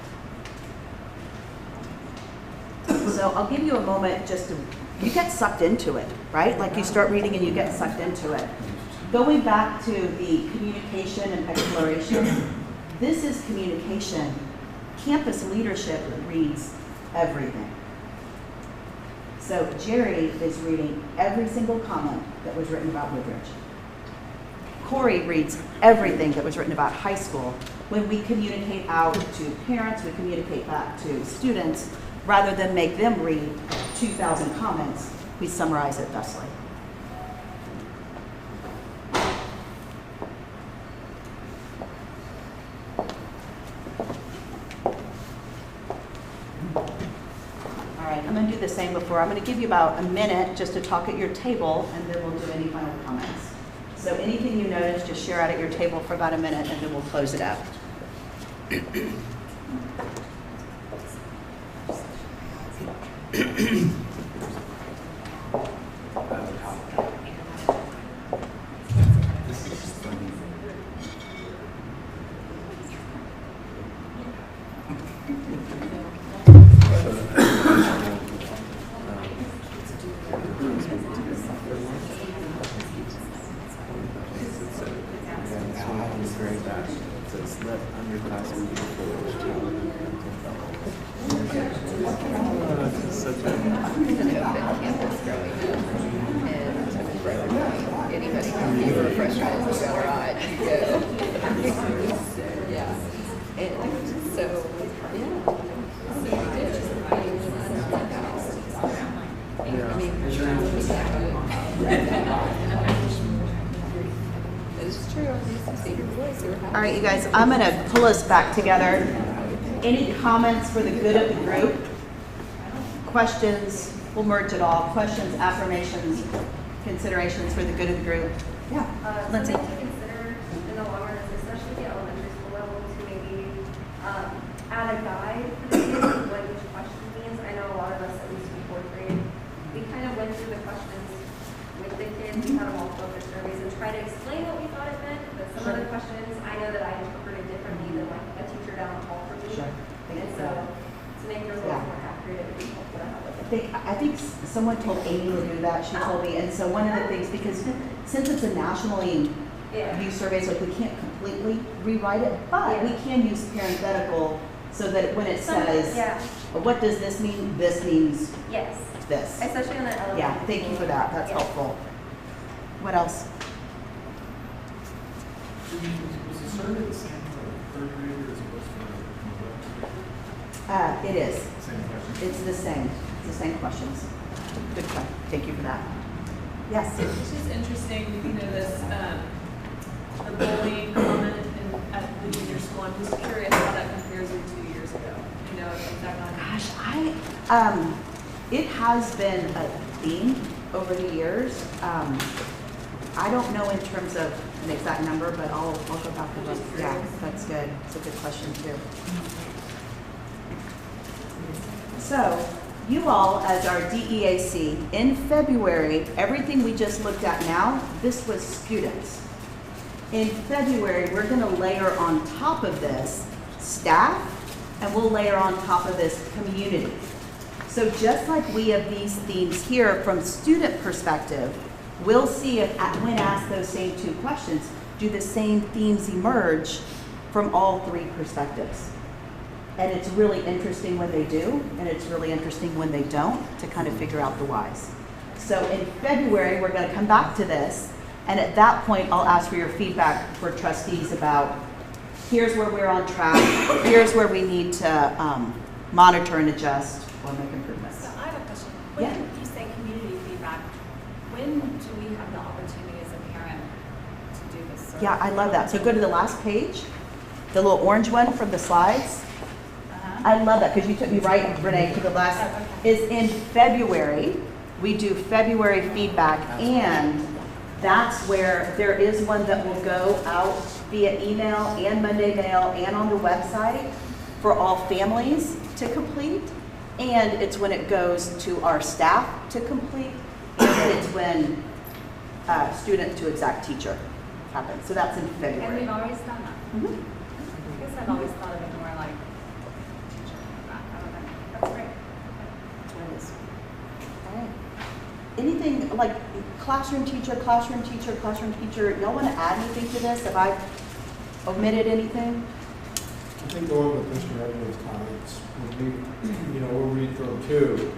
So I'll give you a moment just to, you get sucked into it, right? Like you start reading and you get sucked into it. Going back to the communication and exploration, this is communication. Campus leadership reads everything. So Jerry is reading every single comment that was written about Woodridge. Corey reads everything that was written about high school. When we communicate out to parents, we communicate back to students, rather than make them read 2,000 comments, we summarize it thusly. All right, I'm going to do the same before. I'm going to give you about a minute just to talk at your table, and then we'll do any final comments. So anything you notice, just share out at your table for about a minute, and then we'll close it out. All right, you guys, I'm going to pull us back together. Any comments for the good of the group? Questions? We'll merge it all. Questions, affirmations, considerations for the good of the group? Yeah, Lindsay. Something to consider in the long run is especially the elementary school level to maybe add a guide for the kids of what each question means. I know a lot of us, at least in fourth grade, we kind of went through the questions with the kids. We had them all focus surveys and try to explain what we thought it meant. But some of the questions, I know that I interpreted differently than like a teacher down the hall for me. Sure. And so to make the results more accurate, it would be helpful to have like I think someone told Amy to do that. She told me, and so one of the things, because since it's a nationally used survey, so we can't completely rewrite it, but we can use parenthetical so that when it says, what does this mean? This means this. Especially on the elementary. Yeah, thank you for that. That's helpful. What else? Was the survey the same for third grade as opposed to? It is. Same question. It's the same. It's the same questions. Good question. Thank you for that. Yes. It's just interesting, this, the bullying comment at the junior school. I'm just curious how that compares with 2 years ago. Is that not? Gosh, it has been a theme over the years. I don't know in terms of an exact number, but I'll go back and look. Yeah, that's good. It's a good question too. So, you all, as our DEAC, in February, everything we just looked at now, this was students. In February, we're going to layer on top of this staff, and we'll layer on top of this community. So just like we have these themes here from student perspective, we'll see if when asked those same two questions, do the same themes emerge from all three perspectives? And it's really interesting when they do, and it's really interesting when they don't, to kind of figure out the whys. So in February, we're going to come back to this, and at that point, I'll ask for your feedback for trustees about here's where we're on track, here's where we need to monitor and adjust or make improvements. So I have a question. Yeah. When you say community feedback, when do we have the opportunity as a parent to do this survey? Yeah, I love that. So go to the last page, the little orange one from the slides. I love that because you took me right, Renee, to the last, is in February. We do February feedback, and that's where there is one that will go out via email and Monday mail and on the website for all families to complete. And it's when it goes to our staff to complete, and it's when student to exact teacher happens. So that's in February. And we've always done that. Mm-hmm. I guess I've always thought of it more like teacher feedback. I don't know. That's great. It is. All right. Anything like classroom teacher, classroom teacher, classroom teacher? Y'all want to add anything to this? Have I omitted anything? I think going with Mr. Edwards' comments, we'll read through them too.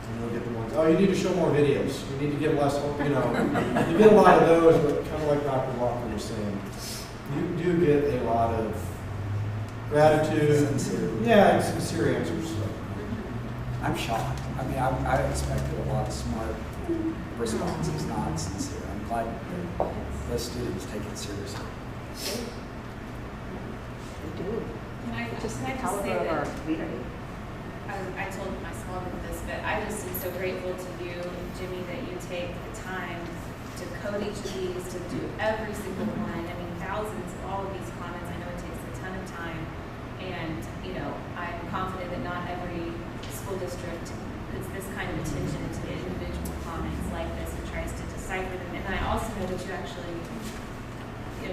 And we'll get the ones, oh, you need to show more videos. You need to get less, you get a lot of those, but kind of like Dr. Walker was saying, you do get a lot of gratitude. Yeah, and sincere answers. So. I'm shocked. I mean, I expected a lot of smart responses, not sincere. I'm glad that the students take it seriously. They do. Can I just say Caliber of our that community. I told my small group this, but I just am so grateful to you, Jimmy, that you take the time to code each of these, to do every single one. I mean, thousands of all of these comments. I know it takes a ton of time, and I'm confident that not every school district puts this kind of attention into the individual comments like this and tries to decipher them. And I also know that you actually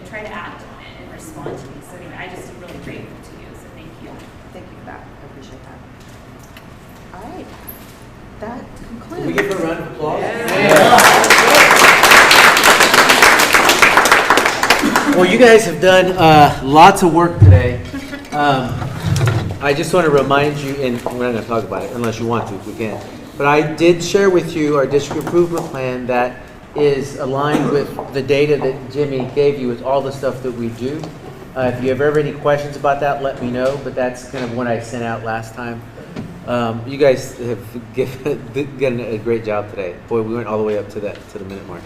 try to act on it and respond to these. So anyway, I just am really grateful to you. So thank you. Thank you for that. I appreciate that. All right. That concludes. Can we give her a round of applause? Well, you guys have done lots of work today. I just want to remind you, and we're not going to talk about it unless you want to, if we can. But I did share with you our district improvement plan that is aligned with the data that Jimmy gave you with all the stuff that we do. If you have ever any questions about that, let me know. But that's kind of what I sent out last time. You guys have done a great job today. Boy, we went all the way up to the minute mark.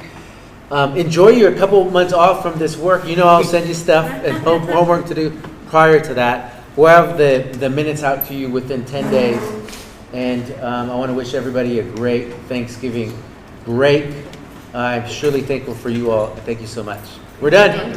Enjoy your couple months off from this work. I'll send you stuff and homework to do prior to that. We'll have the minutes out to you within 10 days. And I want to wish everybody a great Thanksgiving break. I'm surely thankful for you all. Thank you so much. We're done.